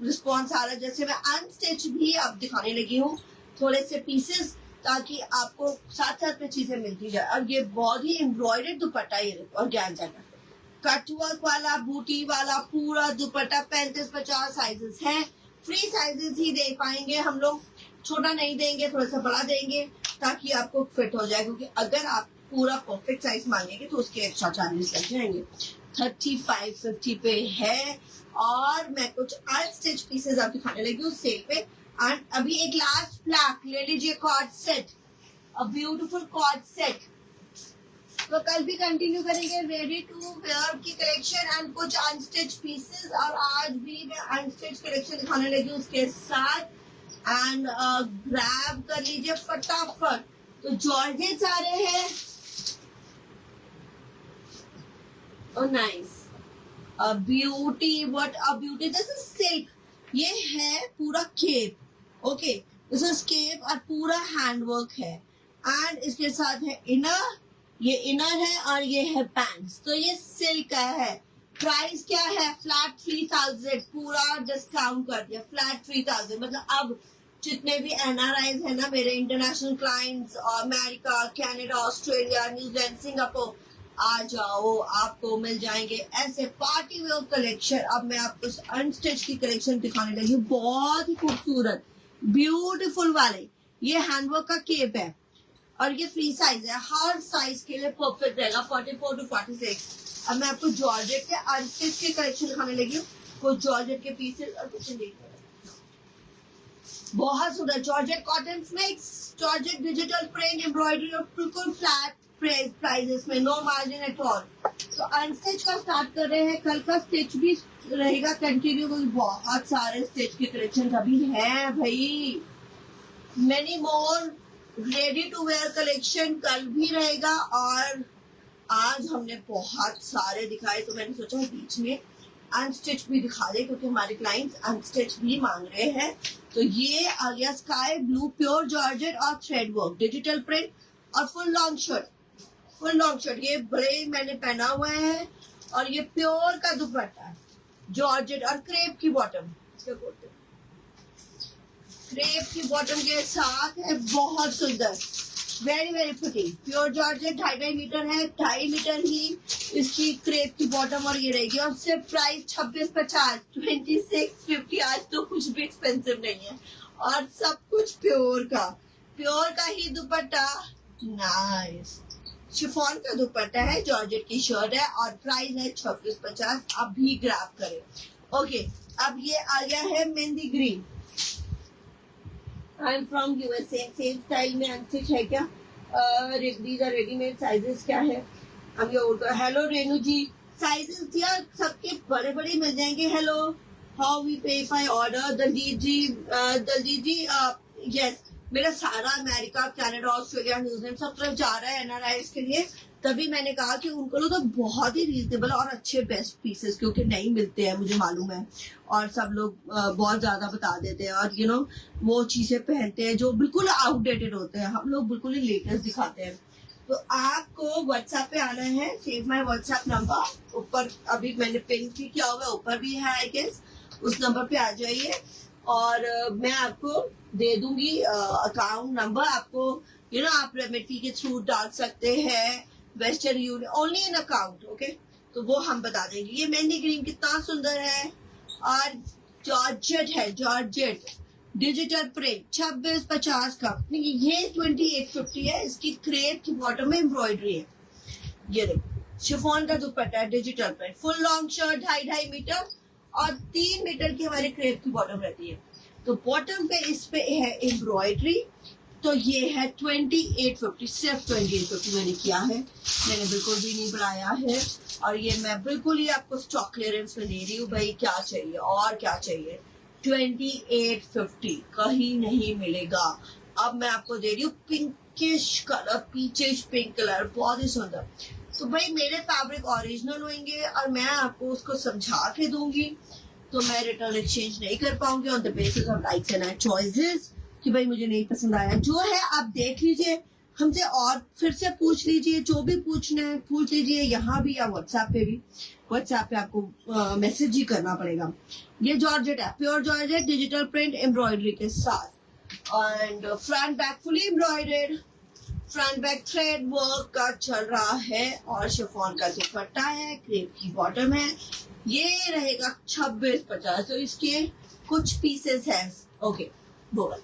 रिस्पॉन्स आ रहा है, जैसे मैं अनस्टिच भी अब दिखाने लगी हूँ थोड़े से पीसेस, ताकि आपको साथ साथ में चीजें मिलती जाए। और ये बहुत ही एम्ब्रॉयडर्ड दुपट्टा ये और गैंजा का कटवर्क वाला बूटी वाला पूरा दुपट्टा 3550 साइजेस है। फ्री साइजेस ही दे पाएंगे हम लोग, छोटा नहीं देंगे, थोड़ा सा बड़ा देंगे ताकि आपको फिट हो जाए, क्योंकि अगर आप पूरा परफेक्ट साइज मांगेंगे तो उसके एक्स्ट्रा चार्जेस लग जाएंगे। 3550 पे है। और मैं कुछ अनस्टिच पीसेस आप दिखाने लगी हूँ सेल पे। एंड अभी एक लास्ट ब्लैक ले लीजिए cord set, a beautiful cord set. तो कल भी कंटिन्यू करेंगे रेडी टू वेयर की कलेक्शन एंड कुछ अनस्टिच पीसेस। और आज भी मैं अनस्टिच कलेक्शन दिखाने लगी हूँ उसके साथ। एंड ग्रैब कर लीजिए फटाफट। तो जॉर्जेट्स आ रहे हैं, oh nice, a beauty, what a beauty, this is silk, ये है पूरा cape, okay, this is cape और पूरा हैंडवर्क है। एंड इसके साथ है इनर, ये इनर है और ये है पैंट्स। तो ये सिल्क का है। प्राइस क्या है, फ्लैट 3000, पूरा डिस्काउंट कर दिया, फ्लैट 3000। मतलब अब जितने भी एनआरआईज है ना मेरे international clients, America, Canada, Australia, New Zealand, Singapore, आ जाओ, आपको मिल जाएंगे ऐसे पार्टी वेयर कलेक्शन। अब मैं आपको अनस्टिच की कलेक्शन दिखाने लगी हूँ, बहुत ही खूबसूरत ब्यूटीफुल वाले। ये हैंडवर्क का केप है और ये फ्री साइज है, हर साइज के लिए परफेक्ट रहेगा, 44 to 46। अब मैं आपको जॉर्जेट के अनस्टिच की कलेक्शन दिखाने लगी हूँ, कुछ जॉर्जेट के पीसेस और कुछ बहुत सुंदर georgette cotton mix, georgette digital print embroidery और बिल्कुल फ्लैट प्राइजेस में, नो मार्जिन एट ऑल। तो अनस्टिच का स्टार्ट कर रहे हैं, कल का स्टिच भी रहेगा कंटिन्यू, बहुत सारे स्टिच के कलेक्शन अभी हैं भाई, many more ready to wear collection कल भी रहेगा। और आज हमने बहुत सारे दिखाए, तो मैंने सोचा बीच में अनस्टिच भी दिखा दे, क्योंकि हमारे क्लाइंट्स अनस्टिच भी मांग रहे हैं। तो ये आ गया स्काई ब्लू प्योर जॉर्जेट और थ्रेड वर्क डिजिटल प्रिंट और full long shirt, full long shirt ये बड़े मैंने पहना हुआ है। और ये प्योर का दुपट्टा है जॉर्जेट और क्रेप की बॉटम, क्रेप की बॉटम के साथ है, बहुत सुंदर, very very pretty, pure georgette, 2.5 metre है, 2.5 मीटर ही इसकी क्रेप की बॉटम और ये रहेगी। और सिर्फ प्राइस 2650, 2650। आज तो कुछ भी एक्सपेंसिव नहीं है और सब कुछ प्योर का ही दुपट्टा, नाइस शिफॉन का दुपट्टा है, जॉर्जेट की शर्ट है और प्राइस है 2650। अब भी ग्रैब करें। ओके, अब ये आ गया है mehndi green, I am from USA, same style में अनस्टिच है क्या, दीज आर रेडीमेड साइजेस क्या है। हम ये हेलो रेनू जी, साइजेस दिया सबके बड़े बड़े मिल जाएंगे। हेलो, हाउ वी पे by order, Daljit ji, yes, मेरा सारा अमेरिका, कनाडा, ऑस्ट्रेलिया, न्यूजीलैंड सब तरफ जा रहा है एनआरआईज के लिए। तभी मैंने कहा कि उनको लोग तो बहुत ही रीजनेबल और अच्छे बेस्ट पीसेस क्योंकि नहीं मिलते हैं, मुझे मालूम है, और सब लोग बहुत ज्यादा बता देते हैं और वो चीजें पहनते हैं जो बिल्कुल आउटडेटेड होते हैं, हम लोग बिल्कुल ही लेटेस्ट दिखाते हैं। तो आपको व्हाट्सएप पे आना है, सेव माय व्हाट्सएप नंबर, ऊपर अभी मैंने पिन भी किया हुआ है, ऊपर भी है आई गेस, उस नंबर पे आ जाइए और मैं आपको दे दूंगी अकाउंट नंबर। आपको आप रेमेडी के थ्रू डाल सकते हैं, western union, only in account, okay, तो वो हम बता देंगे। ये मेहंदी ग्रीन कितना सुंदर है और जॉर्जेट है, जॉर्जेट डिजिटल प्रिंट 2650 का, ये 2850 है। इसकी क्रेप की बॉटम में एम्ब्रॉयडरी है, ये देखो शिफॉन का dupatta, digital print, full long shirt, 2.5 metre और 3 मीटर की हमारी क्रेप की बॉटम रहती है। तो बॉटम पे इस पे है एम्ब्रॉयडरी तो ये है 2850, सिर्फ 2850 मैंने किया है, मैंने बिल्कुल भी नहीं बढ़ाया है। और ये मैं बिल्कुल ही आपको स्टॉक क्लियरेंस में दे रही हूँ भाई, क्या चाहिए और क्या चाहिए। 2850 कहीं नहीं मिलेगा। अब मैं आपको दे रही हूँ pinkish colour, peachish pink colour, बहुत ही सुंदर। तो भाई मेरे फैब्रिक ओरिजिनल होंगे और मैं आपको उसको समझा के दूंगी, तो मैं रिटर्न एक्सचेंज नहीं कर पाऊंगी on the basis of likes and choices कि भाई मुझे नहीं पसंद आया। जो है आप देख लीजिए हमसे और फिर से पूछ लीजिए, जो भी पूछना है पूछ लीजिए, यहाँ भी या व्हाट्सएप पे भी। व्हाट्सएप पे आपको मैसेज ही करना पड़ेगा। ये जॉर्जेट है, pure georgette, digital print embroidery के साथ, and front back fully embroidered, front back thread work का चल रहा है, और शिफॉन का दुपट्टा है, क्रेप की बॉटम है। ये रहेगा 2650, तो इसके कुछ पीसेस हैं। ओके बोल,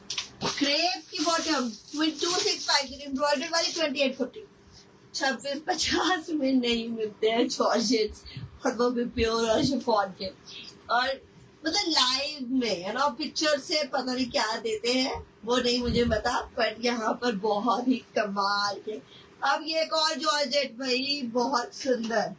क्रेप की बॉटम 2650 एम्ब्रॉयडरी वाली 2850, 2650 में नहीं मिलते हैं जॉर्जेट्स, और वो भी प्योर और शिफॉन के। और मतलब लाइव में है ना, पिक्चर से पता नहीं क्या देते हैं वो नहीं मुझे पता, पर यहाँ पर बहुत ही कमाल के। अब ये एक और जॉर्जेट भाई बहुत सुंदर,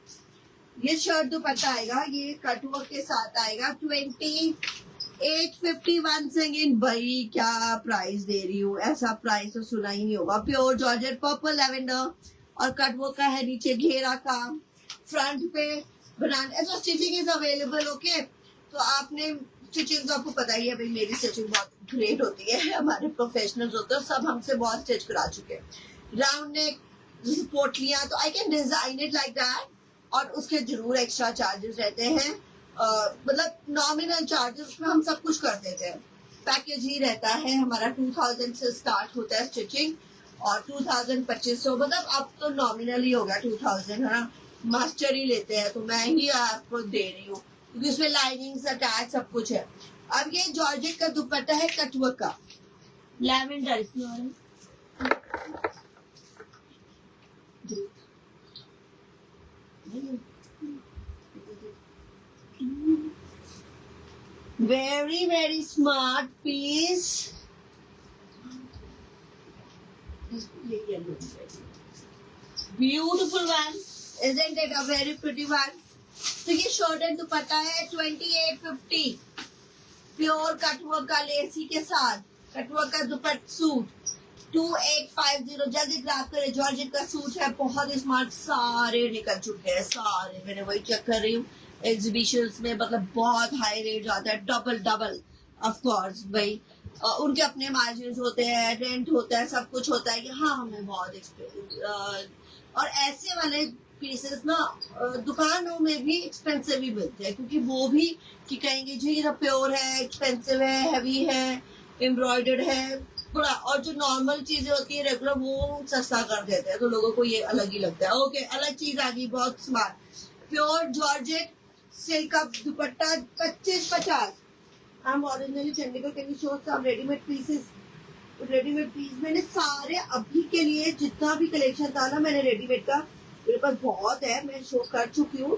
ये शर्ट दुपट्टा आएगा, ये कटवर्क के साथ आएगा, 2851 सेकेंड। भाई क्या प्राइस दे रही हूँ, ऐसा प्राइस तो सुना ही नहीं होगा। प्योर जॉर्जेट पर्पल लैवेंडर, और कटवर्क का है नीचे घेरा काम, फ्रंट पे बनाना। ऐसा स्टिचिंग इज अवेलेबल। ओके, तो आपने स्टिचिंग तो आपको पता ही है भाई, मेरी स्टिचिंग बहुत ग्रेट होती है, हमारे प्रोफेशनल्स होते हैं, सब हमसे बहुत स्टिच करा चुके हैं। राउंड नेक, पोटलियां, तो I can design it like that, और उसके जरूर एक्स्ट्रा चार्जेस रहते हैं, मतलब नॉमिनल चार्जेस में हम सब कुछ कर देते हैं। पैकेज ही रहता है हमारा, 2000 से स्टार्ट होता है स्टिचिंग, और 2500, मतलब अब तो नॉमिनल ही होगा 2000, है ना, मास्टर ही लेते हैं, तो मैं ही आपको दे रही हूँ क्योंकि उसमें लाइनिंग्स अटैच सब कुछ है। अब ये जॉर्जेट का दुपट्टा है कटवर्क का, लैवेंडर इसमें very smart piece, beautiful one, isn't it, a very pretty one। तो ये शर्ट एंड दुपट्टा है 2850, प्योर कटवर्क का लेसी के साथ, कटवर्क का दुपट्टा सूट 2850, जल्दी ग्राफ करें। जॉर्जेट का सूट है, बहुत स्मार्ट, सारे निकल चुके हैं सारे, मैंने वही चेक कर रही हूँ एग्जीबिशंस में, मतलब बहुत हाई रेट जाता है, डबल ऑफ कोर्स भाई, उनके अपने मार्जिन होते हैं, रेंट होता है, सब कुछ होता है कि हाँ हमें बहुत और ऐसे वाले पीसेस ना दुकानों में भी एक्सपेंसिव ही मिलते हैं, क्योंकि वो भी कि कहेंगे जी ये प्योर है, एक्सपेंसिव है, हैवी है, एम्ब्रॉयडर्ड है थोड़ा, और जो नॉर्मल चीजें होती है रेगुलर वो सस्ता कर देते हैं, तो लोगों को ये अलग ही लगता है। ओके, अलग चीज आ गई, बहुत स्मार्ट, प्योर जॉर्जेट सिल्क का dupatta 2550। I am originally Chandigarh, can you show some readymade pieces. Readymade piece मैंने सारे अभी के लिए जितना भी कलेक्शन था ना, मैंने रेडीमेड का मेरे पास बहुत है, मैं शो कर चुकी हूँ,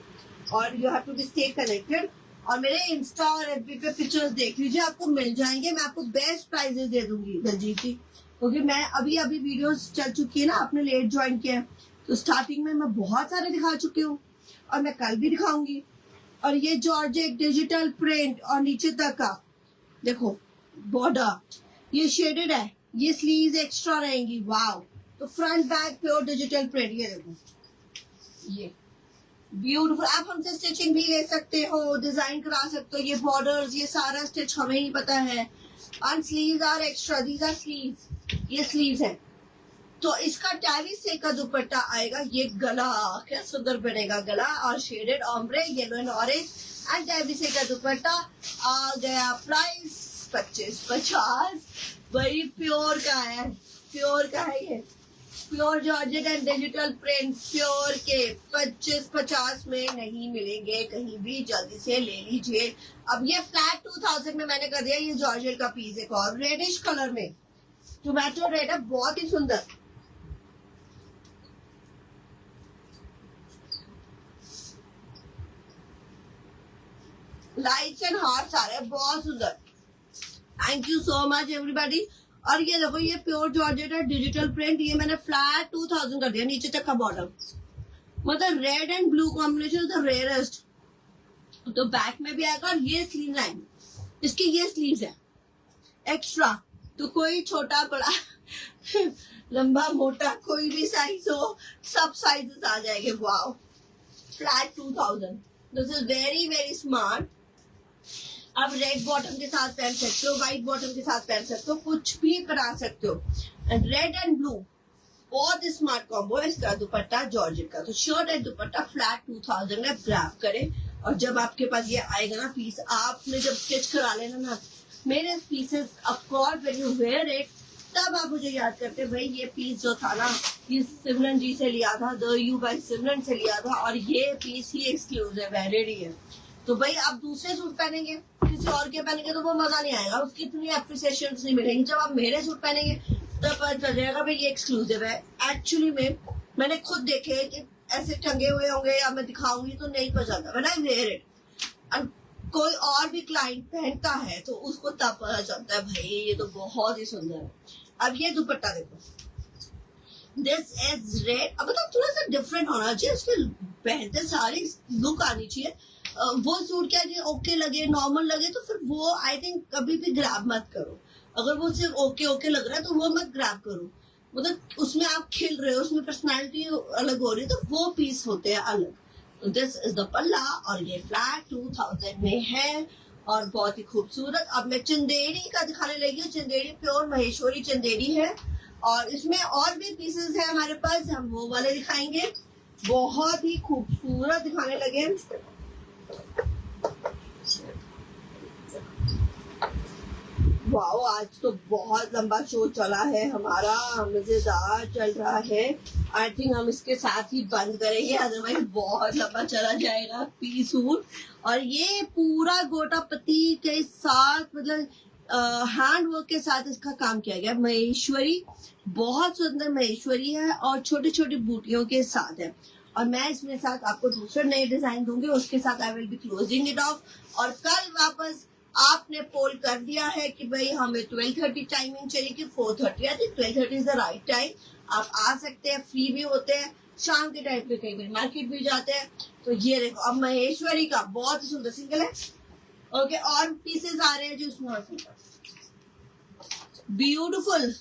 और you have to be stay connected. और मेरे इंस्टा और एफबी पे पिक्चर्स देख लीजिए, आपको मिल जाएंगे, मैं आपको बेस्ट प्राइजेस दे दूंगी दलजीत जी, क्योंकि मैं अभी वीडियोस चल चुकी है ना, आपने लेट ज्वाइन किया, तो स्टार्टिंग में मैं बहुत सारे दिखा चुकी हूँ, और मैं कल भी दिखाऊंगी। और ये जॉर्जेट डिजिटल प्रिंट, और नीचे तक का देखो बॉर्डर, ये शेडेड है, ये स्लीव्स एक्स्ट्रा रहेंगी, वाव। तो front back pure digital print, ये देखो, ये ब्यूटीफुल। आप हमसे स्टिचिंग भी ले सकते हो, डिजाइन करा सकते हो, ये बॉर्डर्स, ये सारा स्टिच हमें ही पता है, और sleeves are extra, these are sleeves, ये स्लीव्स है। तो इसका टैवी से का दुपट्टा आएगा, ये गला क्या सुंदर बनेगा, गला और shaded ombre yellow and orange, and टैवी से का दुपट्टा आ गया। प्राइस 2550, वही प्योर का है, प्योर का है ये, pure georgette and digital print pure के 2550 में नहीं मिलेंगे कहीं भी, जल्दी से ले लीजिए। अब ये फ्लैट 2000 में मैंने कर दिया। ये जॉर्जेट का पीस एक और रेडिश कलर में, टोमेटो रेड है, बहुत ही सुंदर। लाइट्स एंड हार्ट्स आ रहे हैं, बहुत सुंदर। Thank you so much everybody. और ये देखो ये प्योर जॉर्जेट है, डिजिटल प्रिंट, ये मैंने फ्लैट 2000 कर दिया नीचे तक का बॉर्डर। मतलब red and blue combination the rarest. तो बैक में भी आएगा, और ये स्लीव लाइन इसकी, ये स्लीव्स है एक्स्ट्रा, तो कोई छोटा बड़ा लंबा मोटा कोई भी साइज हो, सब साइजेस आ जाएंगे। Wow, flat 2000। This is very very smart. आप रेड बॉटम के साथ पहन सकते हो, व्हाइट बॉटम के साथ पहन सकते हो, कुछ भी पहन सकते हो। एंड रेड एंड ब्लू बहुत स्मार्ट कॉम्बो है इसका। दुपट्टा जॉर्जेट का, तो शर्ट एंड दुपट्टा फ्लैट 2000 में ग्रैब करें। और जब आपके पास ये आएगा ना पीस, आपने जब स्टिच करा लेना ना मेरे pieces, of course when you wear it, तब आप मुझे याद करते भाई ये पीस जो था ना, ये सिमरन जी से लिया था, द यू बाय सिमरन से लिया था, और ये पीस ही एक्सक्लूसिव है, वेरी है। तो भाई आप दूसरे सूट पहनेंगे, किसी और के पहनेंगे तो वो मजा नहीं आएगा, उसकी इतनी अप्रिसिएशन नहीं मिलेंगी। जब आप मेरे सूट पहनेंगे तब पता चल जाएगा भाई ये एक्सक्लूसिव है। एक्चुअली में मैंने खुद देखे कि ऐसे टंगे हुए होंगे या मैं दिखाऊंगी तो नहीं पता चलता, व्हेन आई वेयर इट। कोई और भी क्लाइंट पहनता है तो उसको तब पता चलता है भाई ये तो बहुत ही सुंदर है। अब ये दुपट्टा देखो, दिस इज रेड। अब मतलब थोड़ा सा डिफरेंट होना चाहिए, उसके पहनते सारी लुक आनी चाहिए। वो सूट क्या ओके लगे, नॉर्मल लगे तो फिर वो आई थिंक कभी भी ग्रैब मत करो। अगर वो सिर्फ ओके ओके लग रहा है तो वो मत ग्रैब करो। मतलब उसमें आप खिल रहे हो, उसमें पर्सनालिटी अलग हो रही है, तो वो पीस होते हैं अलग। दिस इज द पल्ला, और ये फ्लैट 2000 में है और बहुत ही खूबसूरत। अब मैं चंदेरी का दिखाने लगी हूँ। चंदेरी प्योर महेश्वरी चंदेरी है, और इसमें और भी पीसेस है हमारे पास, हम वो वाले दिखाएंगे। बहुत ही खूबसूरत दिखाने लगे। वाओ, आज तो बहुत लंबा शो चला है हमारा, मजेदार चल रहा है। आई थिंक हम इसके साथ ही बंद करेंगे, अदरवाइज बहुत लंबा चला जाएगा पीस सूट। और ये पूरा गोटा पत्ती के साथ, मतलब हैंड वर्क के साथ इसका काम किया गया। महेश्वरी, बहुत सुंदर महेश्वरी है और छोटी छोटी बूटियों के साथ है। और मैं इसमें साथ आपको दूसरे नए डिजाइन दूंगी, उसके साथ I will be closing it of. और कल वापस आपने पोल कर दिया है कि भाई हमें 12:30 टाइमिंग चाहिए कि 4:30। I think 12:30 is the right time. आप आ सकते हैं, फ्री भी होते हैं, शाम के टाइम पे कई बार मार्केट भी जाते हैं। तो ये देखो, अब महेश्वरी का बहुत ही सुंदर सिंगल है। ओके, और पीसेस आ रहे हैं जो उसमें ब्यूटिफुल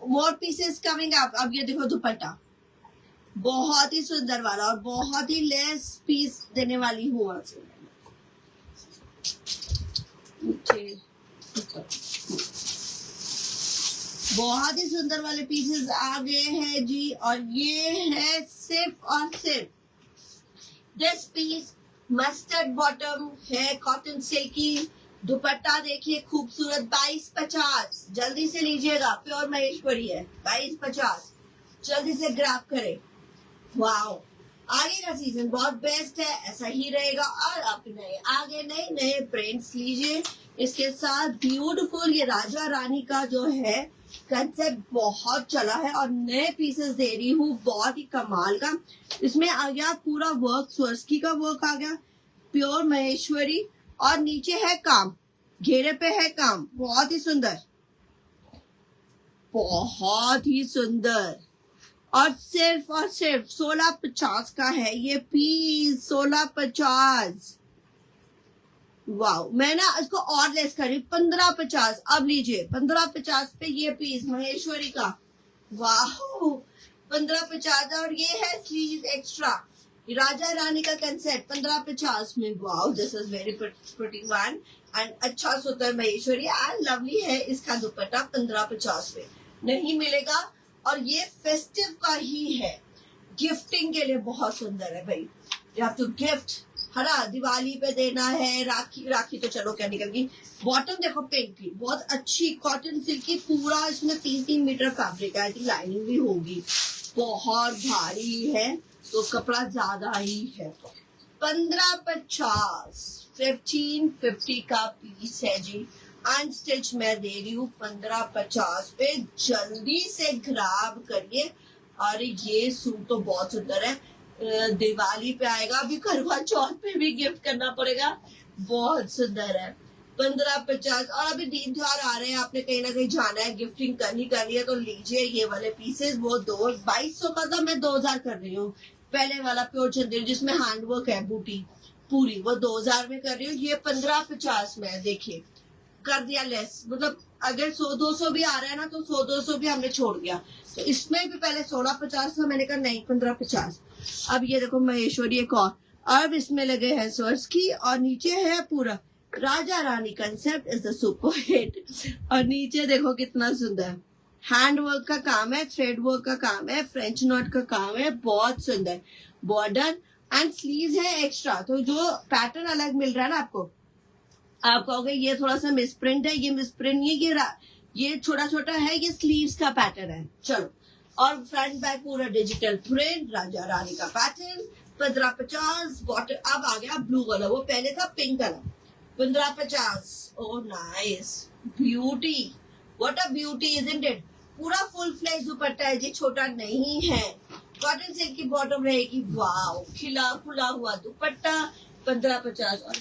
मोर पीसेस कमिंग अप। अब ये देखो दुपट्टा, बहुत ही सुंदर वाला, और बहुत ही लेस पीस देने वाली हूँ आपसे। बहुत ही सुंदर वाले पीसेस आ गए हैं जी। और ये है सिर्फ और सिर्फ दिस पीस, मस्टर्ड बॉटम है, कॉटन सिल्की। दुपट्टा देखिए खूबसूरत, 2250, जल्दी से लीजिएगा, प्योर महेश्वरी है, 2250, जल्दी से ग्रैब करें। वाओ, आगे का सीजन बहुत बेस्ट है, ऐसा ही रहेगा। और अपने आगे नए नए प्रिंट्स लीजिए इसके साथ। ब्यूटीफुल ये राजा रानी का जो है कंसेप्ट बहुत चला है, और नए पीसेस दे रही हूँ बहुत ही कमाल का। इसमें आ गया पूरा वर्क, स्वर्स्की का वर्क आ गया, प्योर महेश्वरी, और नीचे है काम, घेरे पे है काम, बहुत ही सुंदर, बहुत ही सुंदर। और सिर्फ 1650 का है ये पीस, 1650। वाओ, मैं ना इसको और लेस करी 1550। अब लीजिए 1550 पे ये पीस महेश्वरी का, वाओ 1550। और ये है स्लीव एक्स्ट्रा, राजा रानी का कंसेप्ट 1550 में। Wow, this is very pretty one, and अच्छा सुंदर महेश्वरी एंड लवली है। इसका दुपट्टा 1550 में नहीं मिलेगा, और ये फेस्टिव का ही है, गिफ्टिंग के लिए बहुत सुंदर है भाई। यू हैव टू गिफ्ट, है ना, दिवाली पे देना है, राखी तो चलो क्या निकल गई। बॉटम देखो पिंक की, बहुत अच्छी कॉटन सिल्क की, पूरा इसमें 3-3 मीटर फैब्रिक है, लाइनिंग भी होगी, बहुत भारी है तो कपड़ा ज्यादा ही है। 1550, 1550 का पीस है जी। अनस्टिच मैं दे रही हूँ 1550 पे, जल्दी से ग्राब करिए। और ये सूट तो बहुत सुंदर है, दिवाली पे आएगा, अभी करवा चौथ पे भी गिफ्ट करना पड़ेगा, बहुत सुंदर है। 15-50। और अभी दीन त्योहार आ रहे हैं, आपने कहीं ना कहीं जाना है, गिफ्टिंग करनी है तो लीजिए ये वाले पीसेस। वो 2200 का था, मैं 2000 कर रही हूँ। पहले वाला प्योर चंदेरी जिसमें हैंडवर्क है बूटी पूरी, वो 2000 में कर रही हूँ। ये 15-50 में, देखिए कर दिया लेस। मतलब अगर 100-200 भी आ रहा है ना तो 100-200 भी हमने छोड़ दिया। तो इसमें भी पहले 1650 था, मैंने कहा नहीं 15-50। अब ये देखो महेश्वरी एक और, अब इसमें लगे हैं स्वर्स की, और नीचे है पूरा राजा रानी concept is the super hit. और नीचे देखो कितना सुंदर हैंड वर्क का काम है, थ्रेड वर्क का काम है, फ्रेंच नॉट का काम है, बहुत सुंदर बॉर्डर एंड स्लीव्स है एक्स्ट्रा। तो जो पैटर्न अलग मिल रहा है ना आपको, आप कहोगे ये थोड़ा सा मिसप्रिंट है, ये मिसप्रिंट नहीं है, ये छोटा छोटा है, ये स्लीव्स का पैटर्न है। चलो, और फ्रंट बैक पूरा डिजिटल प्रिंट, राजा रानी का पैटर्न, 15-50 बॉटल। अब आ गया ब्लू कलर, वो पहले था pink colour, 15-50। Oh nice, beauty, what a beauty isn't it. पूरा फुल फ्लेज दुपट्टा है जी, छोटा नहीं है। कॉटन सिल्क की बॉटम रहेगी, वाओ, खिला खुला हुआ दुपट्टा, 15-50। और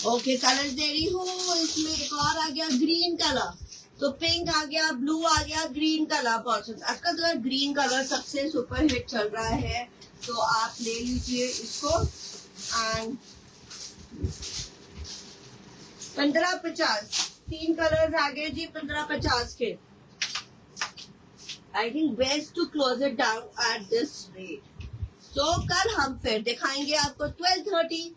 ओके, कलर दे रही हूँ। इसमें एक और आ गया ग्रीन कलर, तो पिंक आ गया, ब्लू आ गया, ग्रीन कलर बहुत सुंदर। आजकल तो ग्रीन कलर सबसे सुपर हिट चल रहा है, तो आप ले लीजिए इसको। एंड 15-50, 3 कलर्स आ गए जी 15-50 के। I think best to close it down at this rate. तो कल हम फिर दिखाएंगे आपको 12:30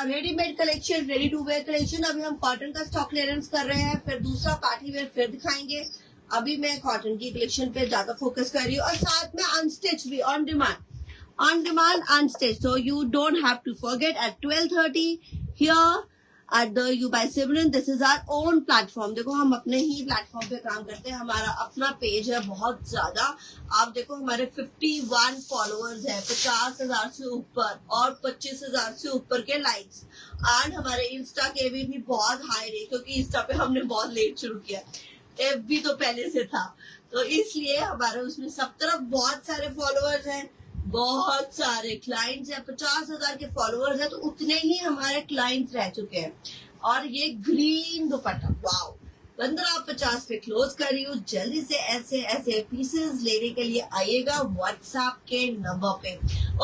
readymade collection, ready to wear collection. अभी हम कॉटन का स्टॉक क्लियरेंस कर रहे हैं, फिर दूसरा पार्टी वेयर फिर दिखाएंगे। अभी मैं कॉटन की कलेक्शन पे ज्यादा फोकस कर रही हूँ, और साथ में अनस्टिच भी, on demand unstitch. So you don't have to forget at 12:30 here at the You by Simran. This is our own platform. देखो हम अपने ही प्लेटफॉर्म पे काम करते हैं, हमारा अपना पेज है बहुत ज्यादा। आप देखो हमारे 51 फॉलोअर्स है, 50,000 से ऊपर और 25,000 से ऊपर के लाइक्स। एंड हमारे इंस्टा के भी बहुत हाई रहे, क्योंकि इंस्टा पे हमने बहुत लेट शुरू किया, एफबी तो पहले से था, तो इसलिए हमारे उसमें सब तरफ बहुत सारे फॉलोअर्स हैं, बहुत सारे क्लाइंट्स हैं। 50,000 के फॉलोअर्स हैं, तो उतने ही हमारे क्लाइंट्स रह चुके हैं। और ये ग्रीन दुपट्टा, वाओ, 15-50 पे क्लोज कर रही हूँ। जल्दी से ऐसे ऐसे पीसेस लेने के लिए आइएगा व्हाट्सएप के नंबर पे।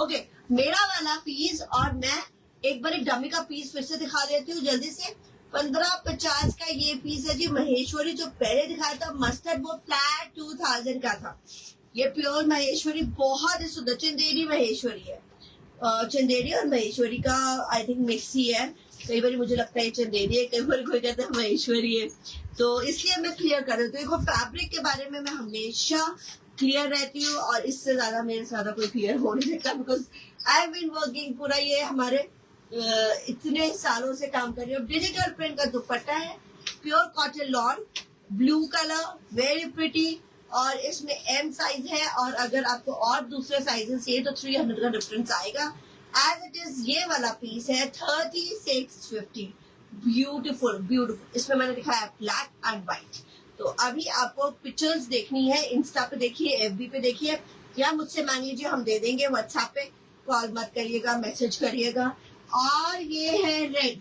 ओके, मेरा वाला पीस, और मैं एक बार एक डमी का पीस फिर से दिखा देती हूँ जल्दी से। 15-50 का ये पीस है जी महेश्वरी, जो पहले दिखाया था मस्टर्ड, वो फ्लैट 2000 का था। ये प्योर महेश्वरी, बहुत ही सुंदर चंदेरी महेश्वरी है। चंदेरी और महेश्वरी का आई थिंक मिक्स ही है। कई बार मुझे लगता है चंदेरी है, कई बार कोई कहता है महेश्वरी है, तो इसलिए मैं क्लियर कर देती हूँ। देखो फैब्रिक के बारे में मैं हमेशा क्लियर रहती हूँ, और इससे ज्यादा मेरे से ज्यादा कोई क्लियर हो नहीं सकता, because I have been working पूरा ये हमारे इतने सालों से काम कर रही हूँ। डिजिटल प्रिंट का दुपट्टा है, pure cotton lawn, blue colour, very pretty, और इसमें एम साइज है, और अगर आपको और दूसरे साइजेस चाहिए तो 300 का डिफरेंस आएगा। एज इट इज ये वाला पीस है 3650, ब्यूटीफुल ब्यूटीफुल। इसमें मैंने दिखाया ब्लैक एंड व्हाइट। तो अभी आपको पिक्चर्स देखनी है, इंस्टा पे देखिए, एफबी पे देखिए, या मुझसे मांग लीजिए, हम दे देंगे। व्हाट्सएप पे कॉल मत करिएगा, मैसेज करिएगा। और ये है रेड,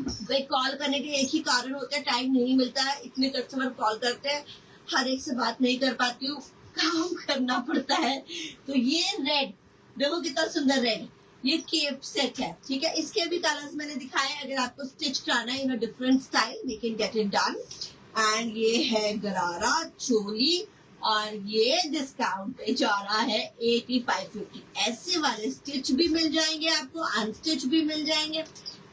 भाई कॉल करने के एक ही कारण होता है, टाइम नहीं मिलता है, इतने कस्टमर कॉल करते हैं, हर एक से बात नहीं कर पाती हूँ, काम करना पड़ता है। तो ये रेड देखो कितना सुंदर रेड, ये केप सेट है, ठीक है। इसके भी कलर्स मैंने दिखाए, अगर आपको स्टिच कराना है in a different style we can get it done. And ये है गरारा चोली, और ये डिस्काउंट पे जा रहा है 8550। ऐसे वाले स्टिच भी मिल जाएंगे आपको, अनस्टिच भी मिल जाएंगे।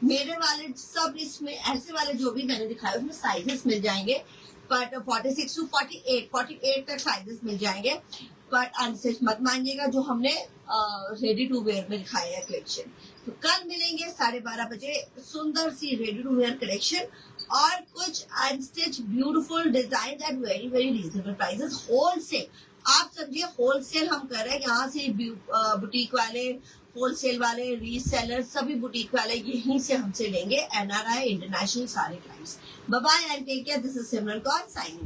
मेरे वाले सब इसमें ऐसे वाले जो भी मैंने दिखाए उसमें साइजेस मिल जाएंगे, बट 46 to 48 तक साइजेस मिल जाएंगे। बट अनस्टिच मत मांगिएगा, जो हमने रेडी टू वेयर में दिखाया है कलेक्शन। तो कल मिलेंगे 12:30 बजे, सुंदर सी रेडी टू वेयर कलेक्शन और कुछ unstitch beautiful design eight very very reasonable prices, wholesale. आप समझिए होलसेल हम कर रहे हैं, यहाँ से बुटीक वाले, होलसेल वाले, रीसेलर, सभी बुटीक वाले यहीं से हमसे लेंगे। NRI इंटरनेशनल सारे clients. Bye bye and take care. This is Simran Kaur signing.